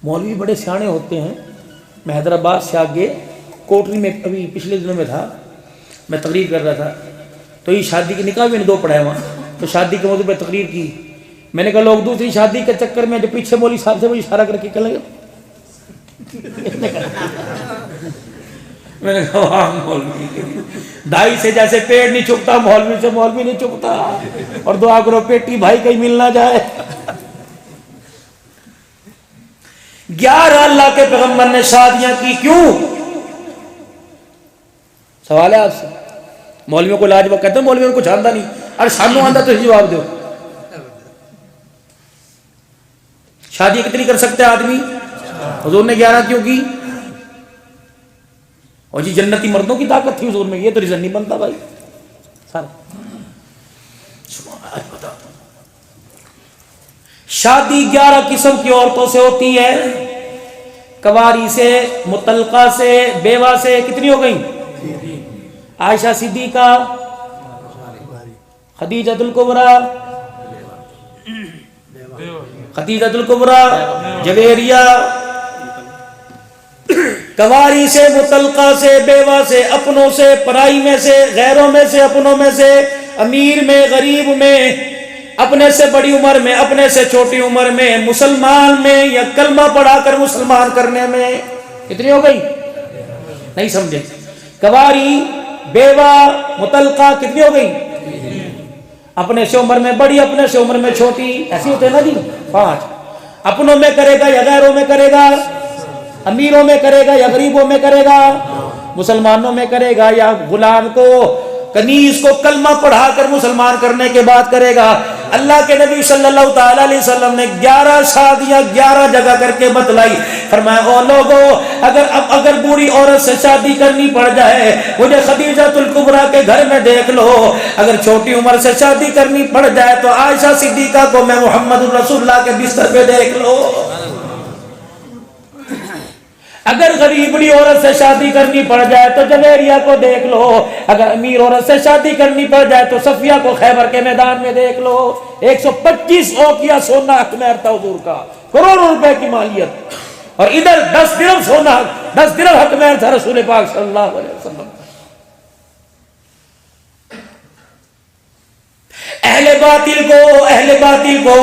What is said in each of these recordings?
مولوی بڑے سیانے ہوتے ہیں. میں حیدرآباد سے آگے کوٹری میں ابھی پچھلے دنوں میں تھا, میں تقریر کر رہا تھا, تو یہ شادی کے نکاح میں نے 2 پڑھایا وہاں, تو شادی کے موضوع پہ تقریر کی. میں نے کہا لوگ دوسری شادی کے چکر میں جو پیچھے مولوی صاحب سے مجھے اشارہ کر کے کہ لگے, میں نے کہا واہ مولوی, دائی سے جیسے پیڑ نہیں چکتا مولوی سے مولوی نہیں چکتا, اور دعا کرو پیٹی بھائی کہیں مل نہ جائے. 11 اللہ کے پیغمبر نے شادیاں کی, کیوں؟ سوال ہے آپ سے. مولویوں کو لاجواب کہتے ہیں مولویوں کو کچھ آندہ نہیں, ارے سانو آندہ تو جواب دو. شادی کتنی کر سکتے آدمی؟ حضور نے 11 کیوں کی؟ اور جی جنتی مردوں کی طاقت تھی حضور میں, یہ تو ریزن نہیں بنتا بھائی. شادی 11 قسم کی عورتوں سے ہوتی ہے, کواری سے, مطلقہ سے, بیوہ سے. کتنی ہو گئی؟ عائشہ صدیقہ, خدیجۃ الکبریٰ, خدیجۃ الکبریٰ, جویریہ. کواری سے, مطلقہ سے, بیوہ سے, اپنوں سے, پرائی میں سے, غیروں میں سے, اپنوں میں سے, امیر میں, غریب میں, اپنے سے بڑی عمر میں, اپنے سے چھوٹی عمر میں, مسلمان میں یا کلمہ پڑھا کر مسلمان کرنے میں. کتنی ہو گئی؟ نہیں سمجھے. کواری, بیوہ, مطلقہ کتنی ہو گئی؟ اپنے سے عمر میں بڑی, اپنے سے عمر میں چھوٹی, ایسی ہوتے ہیں نا جی 5. اپنوں میں کرے گا یا غیروں میں کرے گا, امیروں میں کرے گا یا غریبوں میں کرے گا, مسلمانوں میں کرے گا یا غلام کو, کنیز کو کلمہ پڑھا کر مسلمان کرنے کے بعد کرے گا. اللہ کے نبی صلی اللہ تعالی علیہ وسلم نے 11 شادیاں 11 جگہ کر کے بتلائی. فرمایا او لوگو, اگر بوڑھی عورت سے شادی کرنی پڑ جائے مجھے خدیجۃ الکبریٰ کے گھر میں دیکھ لو, اگر چھوٹی عمر سے شادی کرنی پڑ جائے تو عائشہ صدیقہ کو میں محمد رسول اللہ کے بستر پہ دیکھ لو, اگر غریب بڑی عورت سے شادی کرنی پڑ جائے تو جویریہ کو دیکھ لو, اگر امیر عورت سے شادی کرنی پڑ جائے تو صفیہ کو خیبر کے میدان میں دیکھ لو. 125 اوقیہ سونا اخمیر تھا حضور کا, کروڑوں روپے کی مالیت, اور ادھر 10 درہم سونا, 10 درہم اخمیر تھا رسول پاک صلی اللہ علیہ وسلم. اہل باطل کو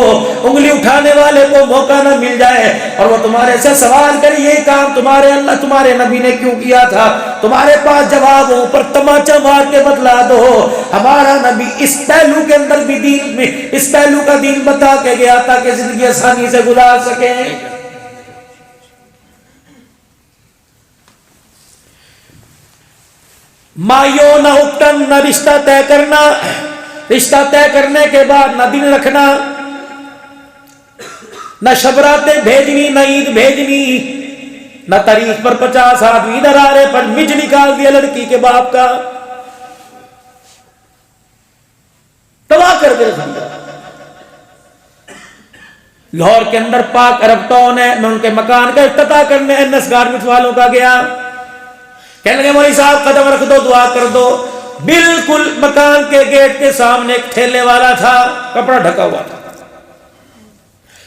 انگلی اٹھانے والے کو موقع نہ مل جائے اور وہ تمہارے سے سوال کرے یہ کام تمہارے اللہ تمہارے نبی نے کیوں کیا تھا, تمہارے پاس جواب ہو پر تماچا مار کے بتلا دو. ہمارا نبی اس پہلو کے اندر بھی دین میں اس پہلو کا دین بتا کے گیا تاکہ زندگی آسانی سے گزار سکیں. مایو نہ اپٹن, نہ رشتہ طے کرنا, رشتہ طے کرنے کے بعد نہ دن رکھنا, نہ شبراتیں بھیجنی, نہ عید بھیجنی, نہ تاریخ پر 50 آدمی ادھر آ رہے پر مج نکال دیا لڑکی کے باپ کا, تباہ کر دے. لاہور کے اندر پاک عرب ٹاؤن ہے, میں ان کے مکان کا افتتاح کرنے NS گارمنٹس والوں کا گیا, کہنے لگے مولوی صاحب قدم رکھ دو, دعا کر دو. بالکل مکان کے گیٹ کے سامنے ایک ٹھیلے والا تھا, کپڑا ڈھکا ہوا تھا.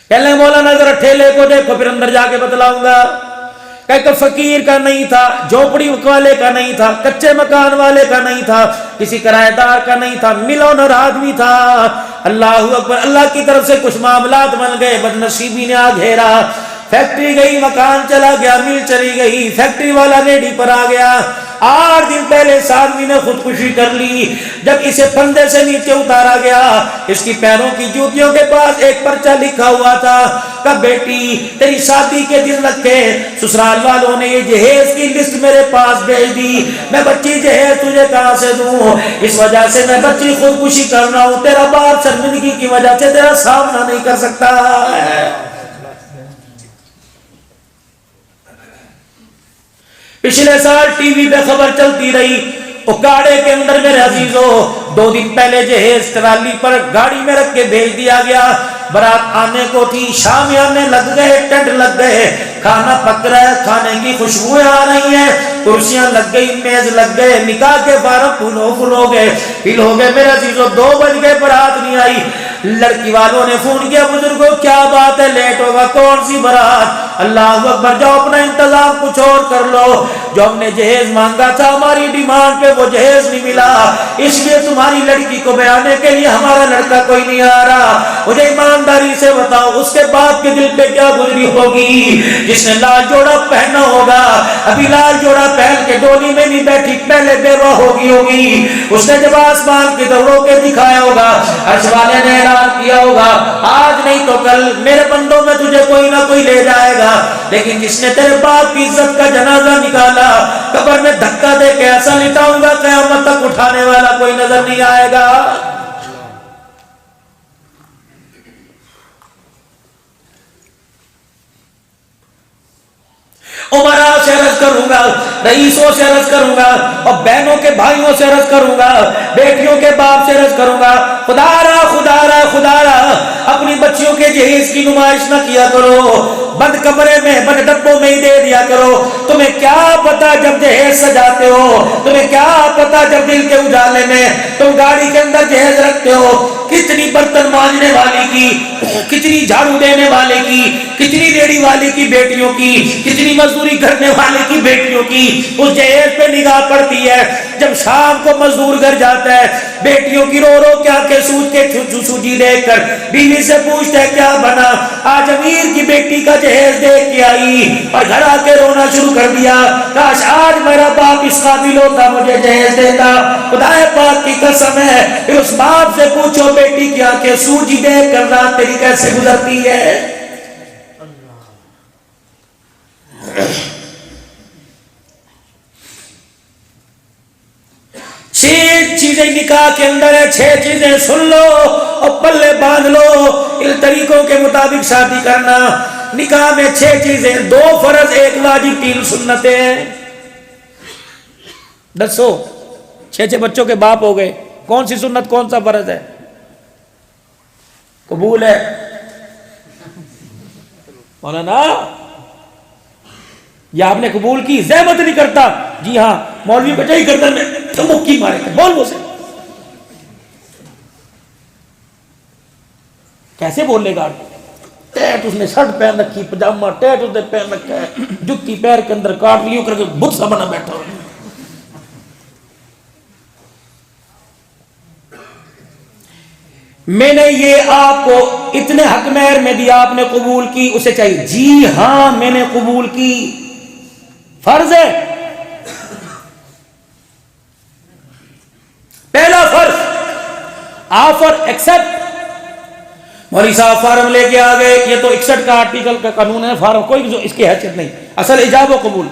کہنے لگے مولانا ذرا ٹھیلے کو دیکھو پھر اندر جا کے بتلاؤں گا. کہ فقیر کا نہیں تھا, جھوپڑی والے کا نہیں تھا, کچے مکان والے کا نہیں تھا, کسی کرایہ دار کا نہیں تھا, ملونر آدمی تھا. اللہ اکبر, اللہ کی طرف سے کچھ معاملات بن گئے, بدنصیبی نے آ گھیرا. فیکٹری گئی, مکان چلا گیا, مل چلی گئی, فیکٹری والا ریڈی پر آ گیا. 8 دن پہلے اس آدمی نے خودکشی کر لی. جب اسے پردے سے نیچے اتارا گیا, اس کی پیروں کی جوتیوں کے پاس ایک پرچہ لکھا ہوا تھا کہ بیٹی تیری شادی کے دن رکھے سسرال والوں نے یہ جہیز کی لسٹ میرے پاس بھیج دی, میں بچی جہیز تجھے کہاں سے دوں, اس وجہ سے میں بچی خودکشی کر رہا ہوں, تیرا باپ شرمندگی کی وجہ سے تیرا سامنا نہیں کر سکتا. پچھلے سال ٹی وی پہ خبر چلتی رہی, اکاڑے کے اندر میرے عزیزو 2 دن پہلے جہیز ٹرالی پر گاڑی میں رکھ کے بھیج دیا گیا. برات آنے کو تھی, شام آنے لگ گئے, ٹینٹ لگ گئے, کھانا پک رہا ہے, کھانے کی خوشبوئیں آ رہی ہیں, کرسیاں لگ گئی, میز لگ گئے, نکاح کے فارم فل ہو گئے, فل ہو گئے. میرے عزیزو 2 بج گئے, برات نہیں آئی. لڑکی والوں نے فون کیا, بزرگوں کیا بات ہے, لیٹ ہوگا, کون سی برات؟ اللہ اکبر، جاؤ اپنا انتظام کچھ اور کر لو، جو ہم نے جہیز مانگا تھا ہماری ڈیمانڈ پہ وہ جہیز نہیں ملا، اس لیے تمہاری لڑکی کو بیانے کے لیے ہمارا لڑکا کوئی نہیں آ رہا۔ مجھے ایمانداری سے بتاؤ اس کے باپ کے دل پہ کیا گزری ہوگی جس نے لال جوڑا پہنا ہوگا؟ ابھی لال جوڑا پہن کے ڈولی میں نہیں بیٹھی، پہلے بیوہ ہوگی، اس نے جب آسمان کی دوروں کے دکھایا ہوگا، عرش والے نے اعلان کیا ہوگا آج نہیں تو کل میرے بندوں میں تجھے کوئی نہ کوئی لے جائے گا۔ لیکن جس نے تیرے باپ کی عزت کا جنازہ نکالا، قبر میں دھکا دے کے ایسا لٹاؤں گا قیامت تک اٹھانے والا کوئی نظر نہیں آئے گا۔ عمراء سے عرض کروں گا، رئیسوں سے عرض کروں گا، اور بہنوں کے بھائیوں سے عرض کروں گا، بیٹیوں کے باپ سے عرض کروں گا، خدا را اپنی بچیوں کے جہیز کی نمائش نہ کیا کرو، بند کمرے میں بند ڈبوں میں ہی دے دیا کرو۔ تمہیں کیا پتا جب جہیز سجاتے ہو، تمہیں کیا پتا جب دل کے اجالے میں تم گاڑی کے اندر جہیز رکھتے ہو، کتنی برتن مانجنے والی کی، کتنی جھاڑو دینے والے کی، کتنی ریڑھی والی کی بیٹیوں کی، کتنی مزدوری کرنے والے کی بیٹیوں کی اس جہیز پہ نگاہ پڑتی ہے۔ جب شام کو مزدور گھر جاتا ہے، بیٹیوں کی رو رو کے آنکھیں سوج کے سوجی دیکھ کر بیوی سے پوچھتا ہے کیا بنا؟ آج امیر کی بیٹی کا جہیز دیکھ کے آئی اور گھر آ کے رونا شروع کر دیا، کاش آج میرا باپ اس قابل ہوتا مجھے جہیز دیتا۔ خدا پاک کی قسم ہے، پھر اس باپ سے پوچھو بیٹی کی آنکھیں سوجی دیکھ کر رات تیری کیسے گزرتی ہے؟ چھ چیزیں نکاح کے اندر ہے، چھ چیزیں سن لو اور پلے باندھ لو، ان طریقوں کے مطابق شادی کرنا۔ نکاح میں چھ چیزیں، 2 فرض 1 واجب 3 سنتیں۔ دسو 6 بچوں کے باپ ہو گئے، کون سی سنت کون سا فرض ہے؟ قبول ہے مولانا؟ یا آپ نے قبول کی، زحمت نہیں کرتا؟ جی ہاں مولوی بچہ ہی کرتا، میں تمکی مارے بول وہ سے کیسے بولے گا؟ ٹیٹ اس نے شرٹ پہن رکھی، پجامہ ٹیٹ اس نے پہن رکھا ہے، جوتی پیر کے اندر کاٹ لیو کر کے بت سا بنا بیٹھا ہو۔ میں نے یہ آپ کو اتنے حق مہر میں دیا، آپ نے قبول کی، اسے چاہیے جی ہاں میں نے قبول کی، فرض ہے۔ پہلا فرض آفر ایکسپٹ۔ مولوی صاحب فارم لے کے آ گئے، یہ تو 61 کا آرٹیکل کا قانون ہے، فارم کوئی اس کی حیثیت نہیں، اصل ایجاب و قبول۔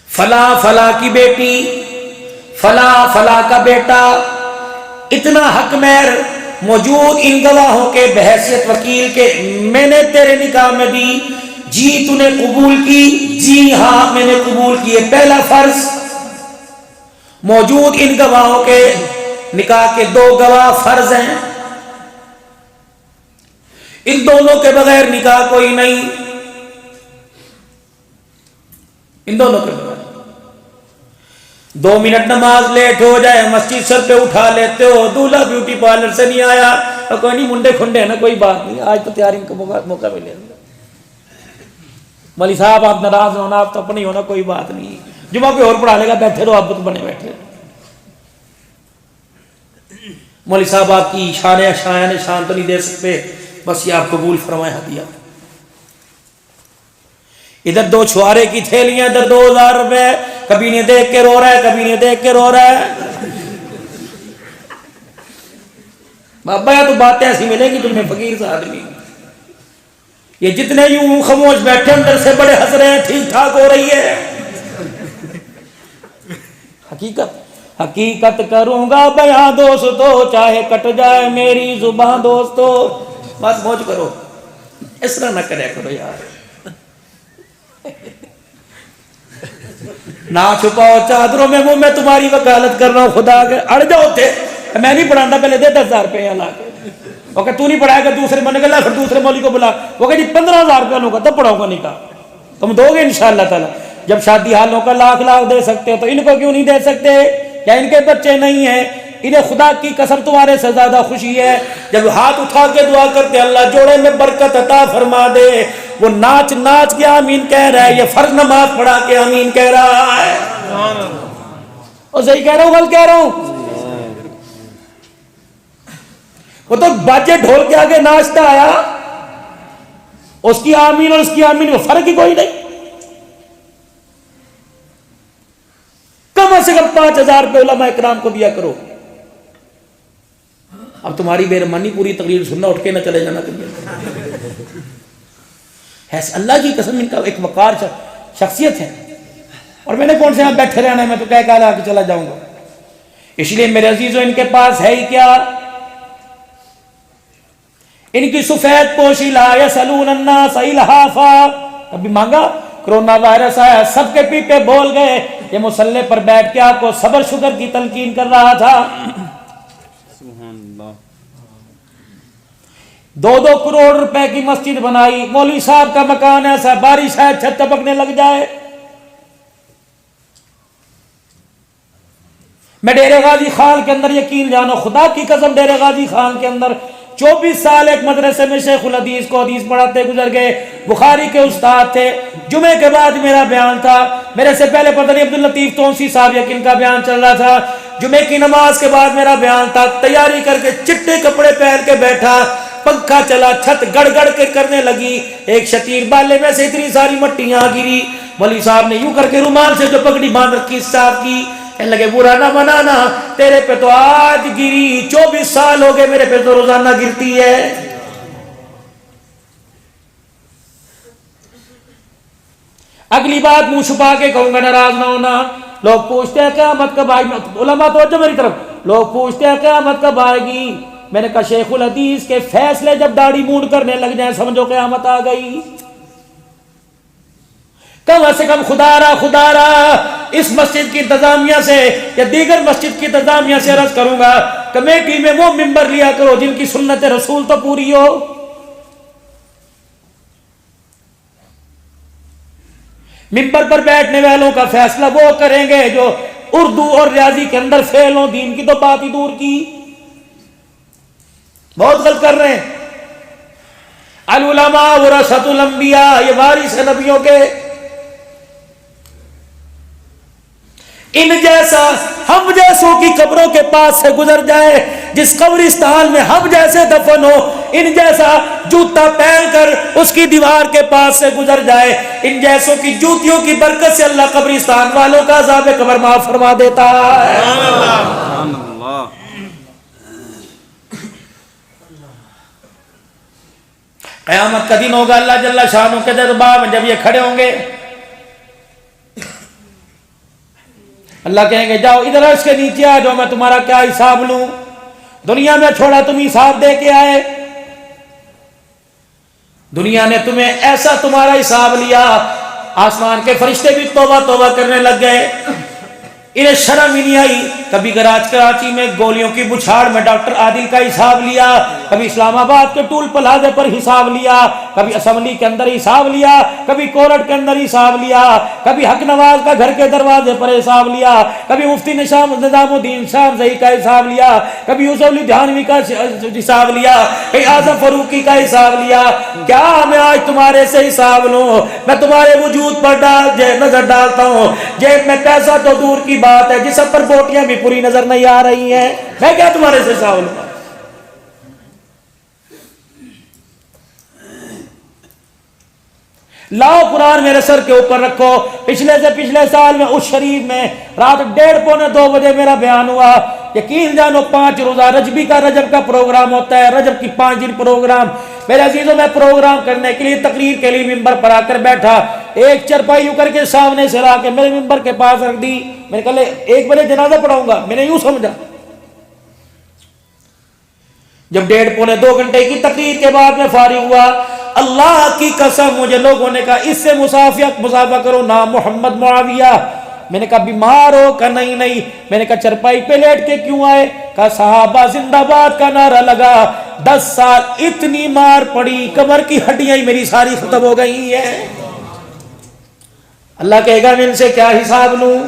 فلاں فلاں کی بیٹی، فلاں فلاں کا بیٹا، اتنا حق مہر موجود ان گواہوں کے بحیثیت وکیل کے میں نے تیرے نکاح میں دی، جی تو نے قبول کی؟ جی ہاں میں نے قبول کی۔ پہلا فرض موجود ان گواہوں کے، نکاح کے 2 گواہ فرض ہیں، ان دونوں کے بغیر نکاح کوئی نہیں، ان دونوں کے بغیر۔ 2 منٹ نماز لیٹ ہو جائے مسجد سر پہ اٹھا لیتے ہو، دولہا بیوٹی پارلر سے نہیں آیا، کوئی نہیں منڈے کھنڈے ہے نا، کوئی بات نہیں، آج تو تیاری کا موقع ملے گا۔ مولوی صاحب آپ ناراض ہونا، آپ تو اپنی ہونا، کوئی بات نہیں، جمعہ کوئی اور پڑھا لے گا، بیٹھے رہو، آپ تو بنے بیٹھے۔ مولوی صاحب آپ کی شان تو نہیں دے سکتے، بس یہ آپ قبول فرمائے ہدیہ۔ ادھر 2 چھوارے کی تھیلیاں، ادھر 2000 روپے، کبھی نہیں دیکھ کے رو رہا ہے، کبھی نہیں دیکھ کے رو رہا ہے۔ بابا یا تو باتیں ایسی ملیں گی تمہیں فقیر سے آدمی، یہ جتنے یوں خاموش بیٹھے اندر سے بڑے ہنس رہے ہیں، ٹھیک ٹھاک ہو رہی ہے۔ حقیقت کروں گا بیاں دوستو، چاہے کٹ جائے میری زبان دوستو۔ بات موج کرو، اس طرح نہ کرے کرو یار، نہ چھپاؤ چادروں میں منہ، میں تمہاری وکالت کر رہا ہوں خدا کے، اڑ جاؤ تھے، میں نہیں پڑھاتا، پہلے دے 10,000 روپے یہاں لا کے، وہ کہ تو نہیں پڑھائے گا، دوسرے بنے گا، پھر دوسرے مولوی کو بلا، وہ کہ جی 15,000 روپے لوں گا تب پڑھاؤں گا نکاح، تم دو گے انشاءاللہ تعالی۔ جب شادی حالوں کا لاکھ دے سکتے ہو تو ان کو کیوں نہیں دے سکتے؟ یا ان کے بچے نہیں ہیں؟ انہیں خدا کی قسم تمہارے سے زیادہ خوشی ہے جب ہاتھ اٹھا کے دعا کرتے اللہ جوڑے میں برکت عطا فرما دے. وہ ناچ ناچ کے آمین کہہ رہا ہے, یہ فرض نماز پڑھا کے آمین کہہ رہا ہے. اور صحیح کہہ رہا ہوں غلط کہہ رہا ہوں؟ وہ تو باجے ڈھول کے آگے ناچتا آیا, اس کی آمین اور اس کی آمین میں فرق ہی کوئی نہیں. کم سے کم 5,000 روپے علماء اکرام کو دیا کرو. اب تمہاری بےرحمانی پوری تقریر سننا, اٹھ کے نہ چلے جانا ایسے. اللہ کی قسم ان کا ایک وقار شخصیت ہے. اور میں نے کون سے یہاں بیٹھے رہنا ہے, میں تو کہہ کے چلا جاؤں گا. اس لیے میرے عزیزوں ان کے پاس ہے ہی کیا, ان کی سفید پوشی لا یسألون الناس الہافا. کبھی مانگا, کرونا وائرس آیا سب کے پیپے بول گئے. یہ مصلی پر بیٹھ کے آپ کو صبر شکر کی تلقین کر رہا تھا. سبحان اللہ. 2 کروڑ روپے کی مسجد بنائی, مولوی صاحب کا مکان ایسا بارش ہے چھت ٹپکنے لگ جائے. میں ڈیرے غازی خان کے اندر یقین جانو, خدا کی قسم ڈیرے غازی خان کے اندر 24 سال ایک مدرسے میں شیخ الحدیث کو حدیث پڑھاتے گزر گئے. بخاری کے استاد تھے. جمعے کے بعد میرا بیان تھا, میرے سے پہلے پتہ نہیں عبداللطیف تونسی صاحب یقین کا بیان چل رہا تھا. جمعے کی نماز کے بعد میرا بیان تھا. تیاری کر کے چٹے کپڑے پہن کے بیٹھا, پنکھا چلا, چھت گڑ گڑ کے کرنے لگی. ایک شتیر بالے میں سے اتنی ساری مٹیاں گری. مولوی صاحب نے یوں کر کے رومال سے جو پگڑی باندھ رکھی صاحب کی, کہنے لگے برا نہ منانا, تیرے پہ تو آج گری, 24 سال ہو گئے, میرے پہ تو روزانہ گرتی ہے. اگلی بات منہ چھپا کے کہوں گا, ناراض نہ ہونا. لوگ پوچھتے ہیں قیامت کب آئے گی, علماء توجہ میری طرف, لوگ پوچھتے ہیں قیامت کب آئے گی. میں نے کہا شیخ الحدیث کے فیصلے جب داڑھی مونڈ کرنے لگ جائیں سمجھو قیامت آ گئی. کم سے کم خدا را اس مسجد کی انتظامیہ سے یا دیگر مسجد کی انتظامیہ سے عرض کروں گا, کمیٹی میں وہ ممبر لیا کرو جن کی سنت رسول تو پوری ہو. ممبر پر بیٹھنے والوں کا فیصلہ وہ کریں گے جو اردو اور ریاضی کے اندر فیل ہوں, دین کی تو بات ہی دور کی. بہت غلط کر رہے ہیں. العلماء ورثۃ الانبیاء, یہ وارث ہیں نبیوں کے. ان جیسا ہم جیسوں کی قبروں کے پاس سے گزر جائے, جس قبرستان میں ہم جیسے دفن ہو, ان جیسا جوتا پہن کر اس کی دیوار کے پاس سے گزر جائے, ان جیسوں کی جوتیوں کی برکت سے اللہ قبرستان والوں کا عذاب قبر معاف فرما دیتا ہے. سبحان اللہ. قیامت کا دن ہوگا, اللہ جل شانہ کے دربار میں جب یہ کھڑے ہوں گے, اللہ کہیں گے جاؤ ادھر عرش کے نیچے آ جاؤ, میں تمہارا کیا حساب لوں. دنیا میں چھوڑا تم حساب دے کے آئے, دنیا نے تمہیں ایسا تمہارا حساب لیا, آسمان کے فرشتے بھی توبہ توبہ کرنے لگ گئے. انہیں شرم ہی نہیں آئی. کبھی کراچی میں گولیوں کی بچھاڑ میں ڈاکٹر عادل کا حساب لیا, کبھی اسلام آباد کے ٹول پلازے پر حساب لیا, کبھی اسمبلی کے اندر حساب لیا, کبھی کورٹ کے اندر حساب لیا, کبھی حق نواز کا گھر کے دروازے پر حساب لیا, کبھی مفتی نظام الدین شام زئی کا حساب لیا, کبھی یوسف علی دھیانوی کا حساب لیا, کبھی اعظم فاروقی کا حساب لیا. کیا میں آج تمہارے سے حساب لوں؟ میں تمہارے وجود پر نظر ڈالتا ہوں, جیب میں پیسہ تو دور کی بات ہے, جسم پر بوٹیاں بھی پوری نظر نہیں آ رہی ہیں, میں کیا تمہارے سے حساب لوں؟ لاؤ قرآن میرے سر کے اوپر رکھو. پچھلے سے پچھلے سال میں اس شریف میں رات 1:30 پونے 2 بجے میرا بیان ہوا. یقین جانو 5 روزہ رجبی کا رجب کا پروگرام ہوتا ہے, رجب کی 5 دن پروگرام. میرے عزیزوں میں پروگرام کرنے کے لیے تقریر کے لیے ممبر پر آ کر بیٹھا, ایک چرپائی یوں کر کے سامنے سے لا کے میرے ممبر کے پاس رکھ دی. میں نے کہا 1 بجے جنازہ پڑھاؤں گا, میں نے یوں سمجھا. جب 1:30 پونے 2 گھنٹے کی تقریر کے بعد میں فارغ ہوا, اللہ کی قسم مجھے لوگوں نے کہا اس سے مسافہ کرو, نام محمد معاویہ. میں نے کہا بیمار ہو؟ کہا نہیں نہیں. میں نے کہا چرپائی پہ لیٹ کے کیوں آئے؟ کہا صحابہ زندہ باد کا نعرہ لگا, 10 سال اتنی مار پڑی, کمر کی ہڈیاں ہی میری ساری ختم ہو گئی ہیں. اللہ کہے گا میں ان سے کیا حساب لوں؟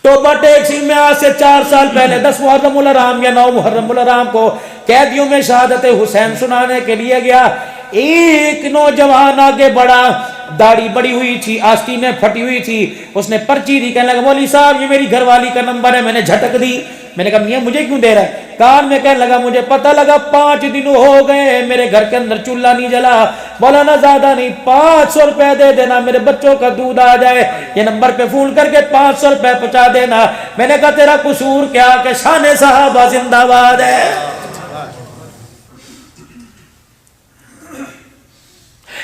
توبہ ٹیکسی میں آج سے 4 سال پہلے 10 محرم الحرام یا 9 محرم الحرام کو قیدیوں میں شہادت حسین سنانے کے لیے گیا. ایک نوجوان آگے بڑھا, داڑھی بڑی ہوئی تھی, آستینیں پھٹی ہوئی تھی, اس نے پرچی دی, کہنے لگا مولوی صاحب یہ میری گھر والی کا نمبر ہے. میں نے جھٹک دی, میں نے کہا میاں مجھے کیوں دے رہا ہے؟ کان میں کہنے لگا مجھے پتہ لگا 5 دن ہو گئے میرے گھر کے اندر چولہا نہیں جلا. مولانا زیادہ نہیں 500 روپے دے دینا, میرے بچوں کا دودھ آ جائے. یہ نمبر پہ فون کر کے 500 روپے پہنچا دینا. میں نے کہا تیرا قصور کیا کہ شان صحابہ زندہ باد ہے.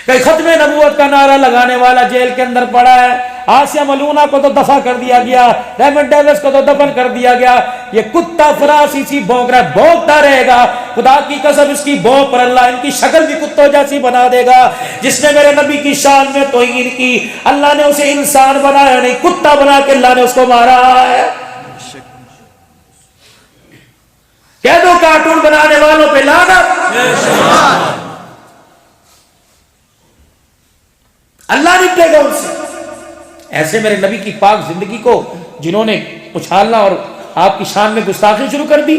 کہ ختم نبوت کا نعرہ لگانے والا جیل کے اندر پڑا ہے. آسیہ ملونہ کو تو دفع کر دیا گیا, ریمنڈ ڈیوس کو تو دفن کر دیا گیا. یہ کتا فراسی سی بھونک رہا ہے, بھونکتا رہے گا. خدا کی قسم اس کی بھونک پر اللہ ان کی شکل بھی کتوں جیسی بنا دے گا. جس نے میرے نبی کی شان میں توہین کی, اللہ نے اسے انسان بنایا نہیں, کتا بنا کے اللہ نے اس کو مارا ہے. کہہ دو کارٹون بنانے والوں پہ لعنت. اللہ نپٹے گا ان سے. ایسے میرے نبی کی پاک زندگی کو جنہوں نے اچھالنا اور آپ کی شان میں گستاخی شروع کر دی.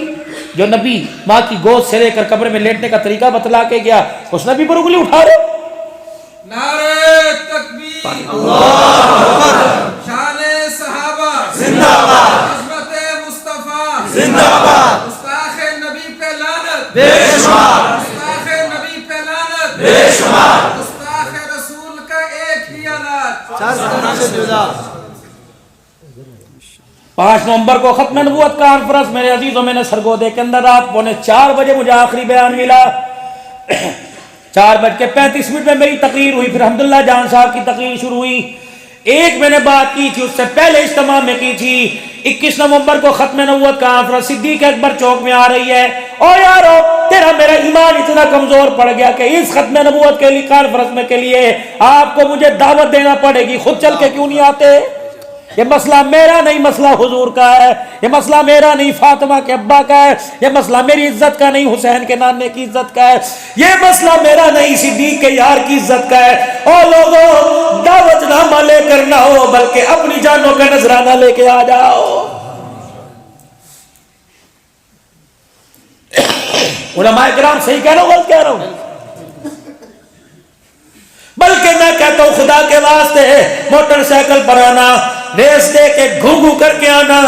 جو نبی ماں کی گود سے لے کر قبر میں لیٹنے کا طریقہ بتلا کے گیا, اس نبی پر انگلی اٹھا رہے. نعرہ تکبیر, اللہ اکبر, شان صحابہ زندہ باد, عظمت مصطفیٰ زندہ باد, گستاخ نبی پہ لعنت بے شمار, گستاخ نبی پہ لعنت بے شمار, گستاخ رسول کا ایک ہی علاج 5 نومبر کو ختم نبوت کانفرنس میرے عزیزوں میں نے سرگودے کے اندر رات 3:45 بجے مجھے آخری بیان ملا. 4:35 میں میری تقریر ہوئی, پھر الحمدللہ جان صاحب کی تقریر شروع ہوئی. ایک میں نے بات کی تھی, اس سے پہلے اجتماع میں کی تھی. 21 نومبر کو ختم نبوت کانفرنس صدیق اکبر چوک میں آ رہی ہے. او یارو تیرا میرا ایمان اتنا کمزور پڑ گیا کہ اس ختم نبوت کے لیے کانفرنس میں کے لیے آپ کو مجھے دعوت دینا پڑے گی, خود چل کے کیوں نہیں آتے؟ یہ مسئلہ میرا نہیں, مسئلہ حضور کا ہے. یہ مسئلہ میرا نہیں, فاطمہ کے ابا کا ہے. یہ مسئلہ میری عزت کا نہیں, حسین کے نانے کی عزت کا ہے. یہ مسئلہ میرا نہیں, صدیق کے یار کی عزت کا ہے. اور لوگوں دعوت نامہ لے کر نہ ہو بلکہ اپنی جانوں کا نذرانہ لے کے آ جاؤ. علماء کرام صحیح کہہ رہا ہوں غلط کہہ رہا ہوں؟ بلکہ میں کہتا ہوں خدا کے واسطے موٹر سائیکل پر آنا, ریس دے کے گھو کر کے آنا,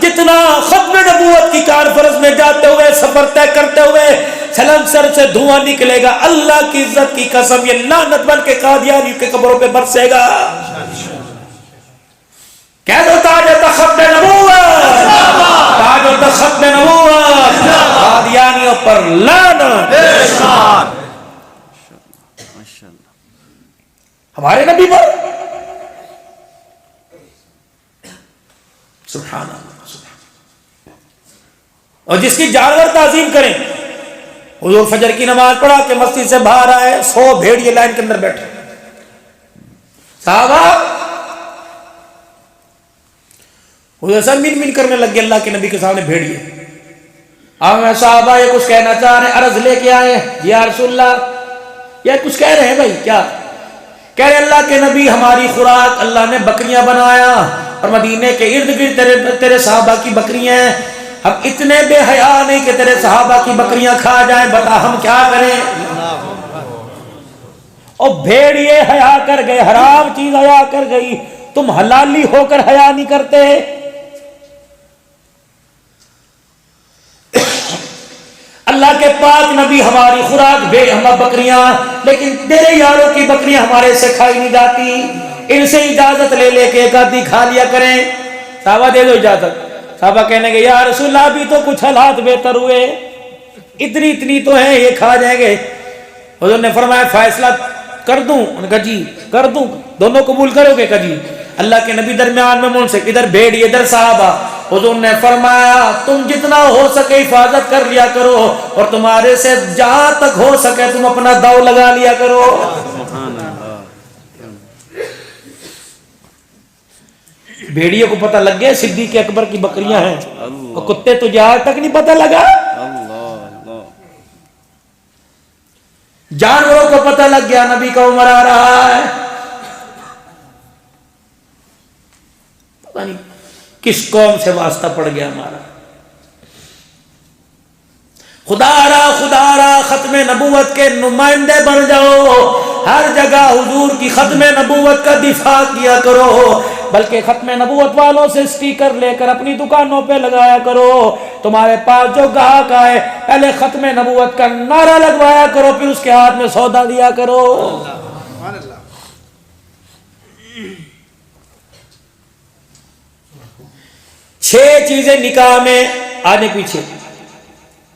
جتنا ختم نبوت کی کانفرنس میں جاتے ہوئے سفر طے کرتے ہوئے سلم سر سے دھواں نکلے گا, اللہ کی عزت کی قسم یہ لعنت بن کے قادیانی کے قبروں پہ برسے گا. کہہ دو تاج ختم نبوت, تاج ختم نبوت, قادیانیوں پر لعنت. ہمارے نبی پر سبحان اللہ. اور جس کی جانور تعظیم کریں, حضور فجر کی نماز پڑھا کہ مسجد سے باہر آئے, 100 بھیڑیے لائن کے اندر بیٹھے. صحابہ حضور صاحب مل کرنے لگ گئے اللہ کے نبی کے سامنے بھیڑیے. اب میں صحابہ یہ کچھ کہنا چاہ رہے ہیں, عرض لے کے آئے, یا رسول اللہ یہ کچھ کہہ رہے ہیں بھائی کیا؟ کہہ رہے اللہ کے نبی ہماری خوراک اللہ نے بکریاں بنایا اور مدینے کے ارد گرد تیرے صحابہ کی بکریاں ہیں. ہم اتنے بے حیا نہیں کہ تیرے صحابہ کی بکریاں کھا جائیں, بتا ہم کیا کریں؟ اور بھیڑیے حیا کر گئے, حرام چیز حیا کر گئی, تم حلالی ہو کر حیا نہیں کرتے. اللہ کے پاک نبی ہماری خوراک بے ہم بکریاں, لیکن تیرے یاروں کی بکریاں ہمارے سے کھائی نہیں جاتی, ان سے اجازت لے لے کے ایک آدھی کھا لیا کریں. صحابہ دے دو اجازت. صحابہ کہنے گے یا رسول اللہ ابھی تو کچھ حالات بہتر ہوئے, اتنی تو ہیں یہ کھا جائیں گے. حضور نے فرمایا فیصلہ کر دوں؟ انہوں نے کہا جی کر دوں. دونوں قبول کرو گے؟ کہا جی. اللہ کے نبی درمیان میں من سے ادھر بھیڑ ادھر صحابہ. حضور نے فرمایا تم جتنا ہو سکے حفاظت کر لیا کرو, اور تمہارے سے جہاں تک ہو سکے تم اپنا داؤ لگا لیا کرو. بھیڑیے کو پتہ لگ گیا صدیق اکبر کی بکریاں ہیں, اور کتے تجھے آج تک نہیں پتہ لگا. جانوروں کو پتہ لگ گیا نبی کا عمر آ رہا ہے. پتہ نہیں کس قوم سے واسطہ پڑ گیا ہمارا؟ خدا را ختم نبوت کے نمائندے بن جاؤ، ہر جگہ حضور کی ختم نبوت کا دفاع کیا کرو، بلکہ ختم نبوت والوں سے سٹیکر لے کر اپنی دکانوں پہ لگایا کرو۔ تمہارے پاس جو گاہک آئے پہلے ختم نبوت کا نعرہ لگوایا کرو، پھر اس کے ہاتھ میں سودا دیا کرو۔ چھ چیزیں نکاح میں آنے پیچھے،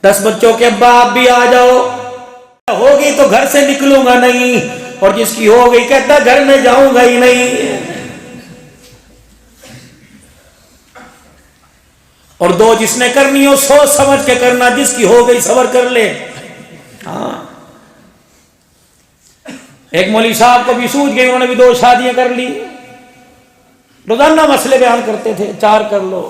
10 بچوں کے ابا آپ بھی آ جاؤ، ہوگی تو گھر سے نکلوں گا نہیں، اور جس کی ہو گئی کہتا گھر میں جاؤں گا ہی نہیں۔ اور 2 جس نے کرنی ہو سوچ سمجھ کے کرنا، جس کی ہو گئی صبر کر لے۔ ہاں، ایک مولوی صاحب کو بھی سوچ گئی، انہوں نے بھی 2 شادیاں کر لی، روزانہ مسئلے بیان کرتے تھے، 4 کر لو۔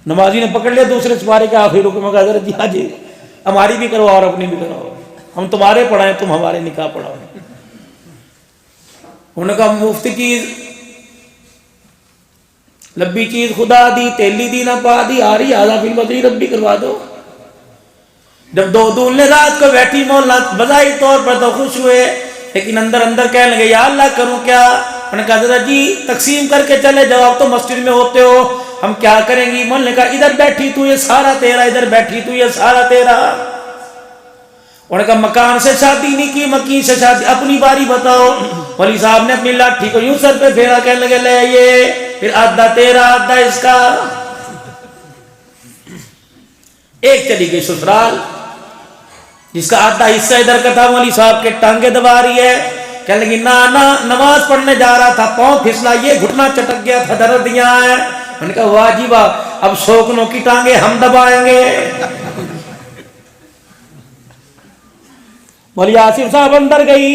نمازی نے پکڑ لیا دوسرے سپارے کے آخری رکوع میں، کہا حضرت جی حاجی ہماری بھی کرواؤ اور اپنی بھی کرواؤ، ہم تمہارے پڑھائیں تم ہمارے نکاح پڑھاؤ۔ انہوں نے کہا مفت چیز لبی چیز خدا دی، تیلی دی نہ پا دی، آ رہی آدھا فی البدری رب بھی کروا دو۔ جب 2 دولنے رات کو بیٹھی مولا بظاہر طور پر تو خوش ہوئے، لیکن اندر اندر کہنے لگے یا اللہ کروں کیا؟ انہوں نے کہا حضرت جی تقسیم کر کے چلے جاؤ، آپ تو مسجد میں ہوتے ہو، ہم کیا کریں گی؟ مولا نے کہا ادھر بیٹھی تو یہ سارا تیرا، ادھر بیٹھی تو یہ سارا تیرا۔ انہوں نے کہا مکان سے شادی نہیں کی، مکین سے شادی، اپنی باری بتاؤ۔ مولی صاحب نے اپنی لاٹھی کو یوں سر پہ پھیرا، کہنے لگے لے یہ پھر آدھا تیرا آدھا اس کا۔ ایک چلی گئی سسرال، جس کا آدھا حصہ ادھر کا تھا، مولی صاحب کے ٹانگیں دبا رہی ہے، کہنے لگی نا نماز پڑھنے جا رہا تھا، پاؤں پھسلا، یہ گھٹنا چٹک گیا تھا، درد دیا ہے۔ میں نے کہا واہ جی واہ، اب شوکنوں کی ٹانگیں ہم دبائیں گے۔ مولی آصف صاحب اندر گئی،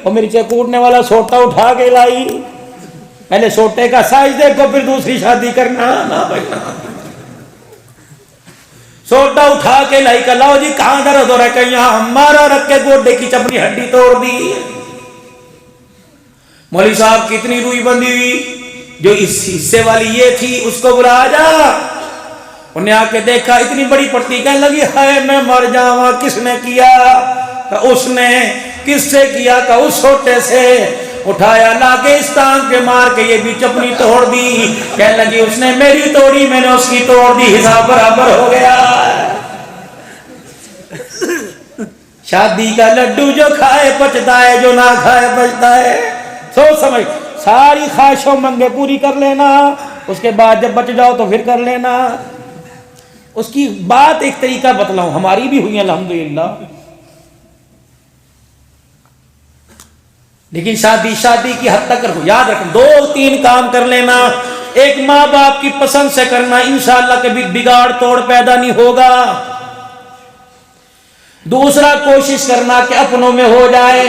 وہ مرچے کوٹنے والا سوٹا اٹھا کے لائی، پہلے سوٹے کا سائز دیکھو پھر دوسری شادی کرنا نا بھائی۔ سوٹا اٹھا کے لائی، کہ لاؤ جی کہاں درد ہو رہا ہے؟ کہ یہاں ہمارا رکھ کے گوڈے کی چپنی ہڈی توڑ دی۔ مولوی صاحب کی اتنی روئی بندی ہوئی، جو اس حصے والی یہ تھی اس کو بلا جا۔ انہیں آ کے دیکھا اتنی بڑی پٹی، کہنے لگی ہائے میں مر جاواں، کس نے کیا؟ کہ اس نے۔ کس سے کیا؟ کہ اس چھوٹے سے۔ اٹھایا لا کے اس ٹانگ پہ مار کے یہ بھی چپنی توڑ دی۔ کہنے لگی اس نے میری توڑی، میں نے اس کی توڑ دی، حساب برابر ہو گیا۔ شادی کا لڈو جو کھائے پچتا ہے، جو نہ کھائے بچتا ہے۔ سوچ سمجھ ساری خواہشوں منگے پوری کر لینا، اس کے بعد جب بچ جاؤ تو پھر کر لینا۔ اس کی بات ایک طریقہ بتلاؤں، ہماری بھی ہوئی الحمدللہ، لیکن شادی کی حد تک رکھو۔ یاد رکھو 2-3 کام کر لینا، ایک ماں باپ کی پسند سے کرنا، انشاءاللہ کبھی بگاڑ توڑ پیدا نہیں ہوگا۔ دوسرا کوشش کرنا کہ اپنوں میں ہو جائے۔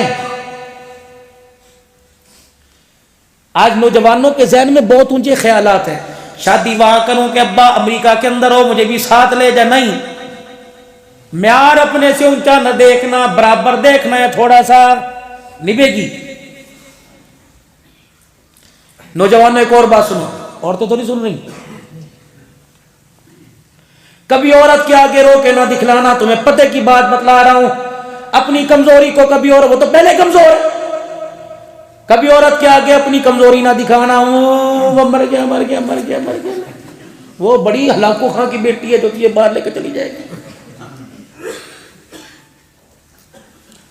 آج نوجوانوں کے ذہن میں بہت اونچے خیالات ہیں، شادی وہاں کروں کہ ابا امریکہ کے اندر ہو مجھے بھی ساتھ لے جا، نہیں، معیار اپنے سے اونچا نہ دیکھنا، برابر دیکھنا ہے، تھوڑا سا نبھے گی۔ نوجوانوں ایک اور بات سنو، عورتیں تو نہیں سن رہی، کبھی عورت کے آگے رو کے نہ دکھلانا، تمہیں پتہ کی بات بتلا رہا ہوں، اپنی کمزوری کو کبھی، اور وہ تو پہلے کمزور ہے، کبھی عورت کے آگے اپنی کمزوری نہ دکھانا، وہ مر گیا مر گیا مر گیا مر گیا، وہ بڑی ہلاکو خاں کی بیٹی ہے جو تجھے باہر لے کے چلی جائے گی۔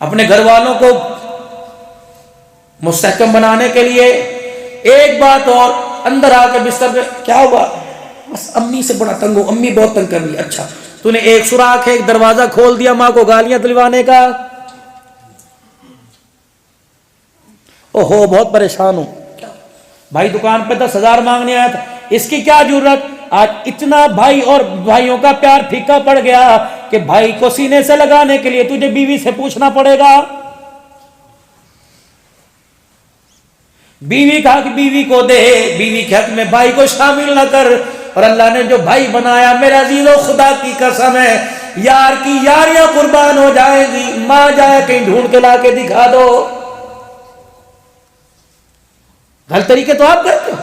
اپنے گھر والوں کو مستحکم بنانے کے لیے ایک بات اور، اندر آ کے بستر پہ کیا ہوا؟ بس امی سے بڑا تنگ ہو، امی بہت تنگ کر رہی ہے۔ اچھا تو نے ایک سوراخ ہے، ایک دروازہ کھول دیا ماں کو گالیاں دلوانے کا، اوہو بہت پریشان ہوں، بھائی دکان پہ 10,000 مانگنے آیا تھا، اس کی کیا ضرورت؟ آج اتنا بھائی اور بھائیوں کا پیار پھیکا پڑ گیا کہ بھائی کو سینے سے لگانے کے لیے تجھے بیوی سے پوچھنا پڑے گا۔ بیوی کا حق بیوی کو دے، بیوی کے حق میں بھائی کو شامل نہ کر۔ اور اللہ نے جو بھائی بنایا، میرا عزیزو خدا کی قسم ہے، یار کی یاریاں قربان ہو جائیں گی، ماں جائے کہیں ڈھونڈ کے لا کے دکھا دو۔ غلط طریقے تو آپ کرتے ہو،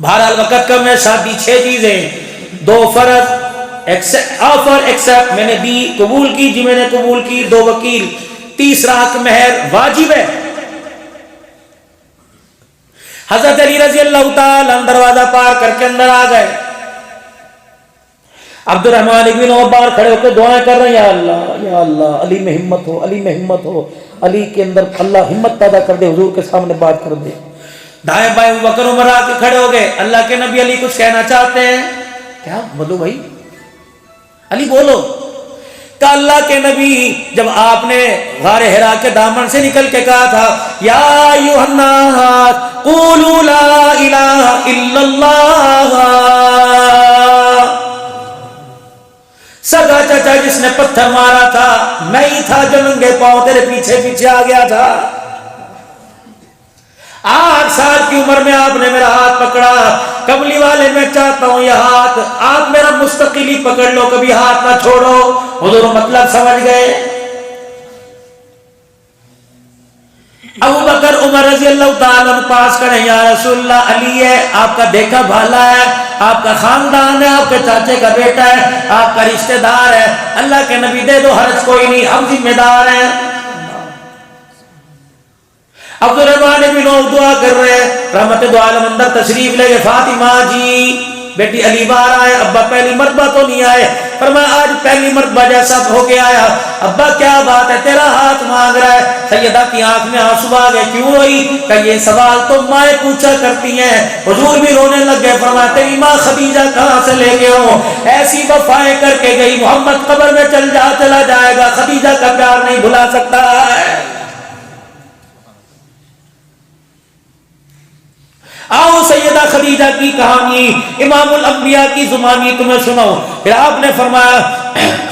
بہرحال وقت کم ہے، شادی 6 چیزیں، 2 فرض، آفر ایکسپٹ میں نے دی قبول کی، جی میں نے قبول کی، 2 وکیل، تیسرا حق مہر واجب ہے۔ حضرت علی رضی اللہ تعالی عنہ دروازہ پار کر کے اندر آ گئے، عبد الرحمن ابن عوف باہر کھڑے ہو کے دعائیں کر رہے ہیں، یا اللہ علی میں ہمت ہو، علی میں ہمت ہو، علی کے اندر اللہ ہمت پیدا کر دے، حضور کے سامنے بات کر دے۔ دائیں بائیں بکر عمر آ کے کھڑے ہو گئے، اللہ کے نبی علی کچھ کہنا چاہتے ہیں کیا؟ بولو بھائی، علی بولو۔ کہ اللہ کے نبی جب آپ نے غار حرا کے دامن سے نکل کے کہا تھا یا ایھا الناس قولوا لا الہ الا اللہ، سگا چچا جس نے پتھر مارا تھا میں ہی تھا جو ننگے پاؤں تیرے پیچھے پیچھے آ گیا تھا۔ 8 سال کی عمر میں آپ نے میرا ہاتھ پکڑا، کملی والے میں چاہتا ہوں یہ ہاتھ آپ میرا مستقل ہی پکڑ لو، کبھی ہاتھ نہ چھوڑو۔ حضور مطلب سمجھ گئے۔ ابو بکر عمر رضی اللہ تعالیٰ عنہ پاس کریں، یا رسول اللہ علی ہے، آپ کا دیکھا بھالا ہے، آپ کا خاندان ہے، آپ کے چاچے کا بیٹا ہے، آپ کا رشتہ دار ہے، اللہ کے نبی دے دو، حرج کوئی نہیں، ہم ذمہ دار ہیں۔ عبد الرحمن بن عوف دعا کر رہے ہیں، رحمت دو عالم اندر تشریف لے گئے، فاطمہ جی بیٹی علی باہر آئے، ابا پہلی مرتبہ تو نہیں آئے، فرمایا آج پہلی مرتبہ جیسا ہو کے آیا، ابا کیا بات ہے، تیرا ہاتھ مانگ رہا ہے۔ سیدہ کی آنکھ میں آنسو آ گئے، کیوں روئی؟ کہ یہ سوال تو مائیں پوچھا کرتی ہیں۔ حضور بھی رونے لگ گئے، فرمایا تیری ماں خدیجہ کہاں سے لے کے ہو، ایسی وفائیں کر کے گئی، محمد قبر میں چلا جائے گا، خدیجہ کا پیار نہیں بھلا سکتا ہے۔ آؤ سیدہ خدیجہ کی کہانی امام الانبیاء کی زبانی تمہیں سناؤ۔ پھر آپ نے فرمایا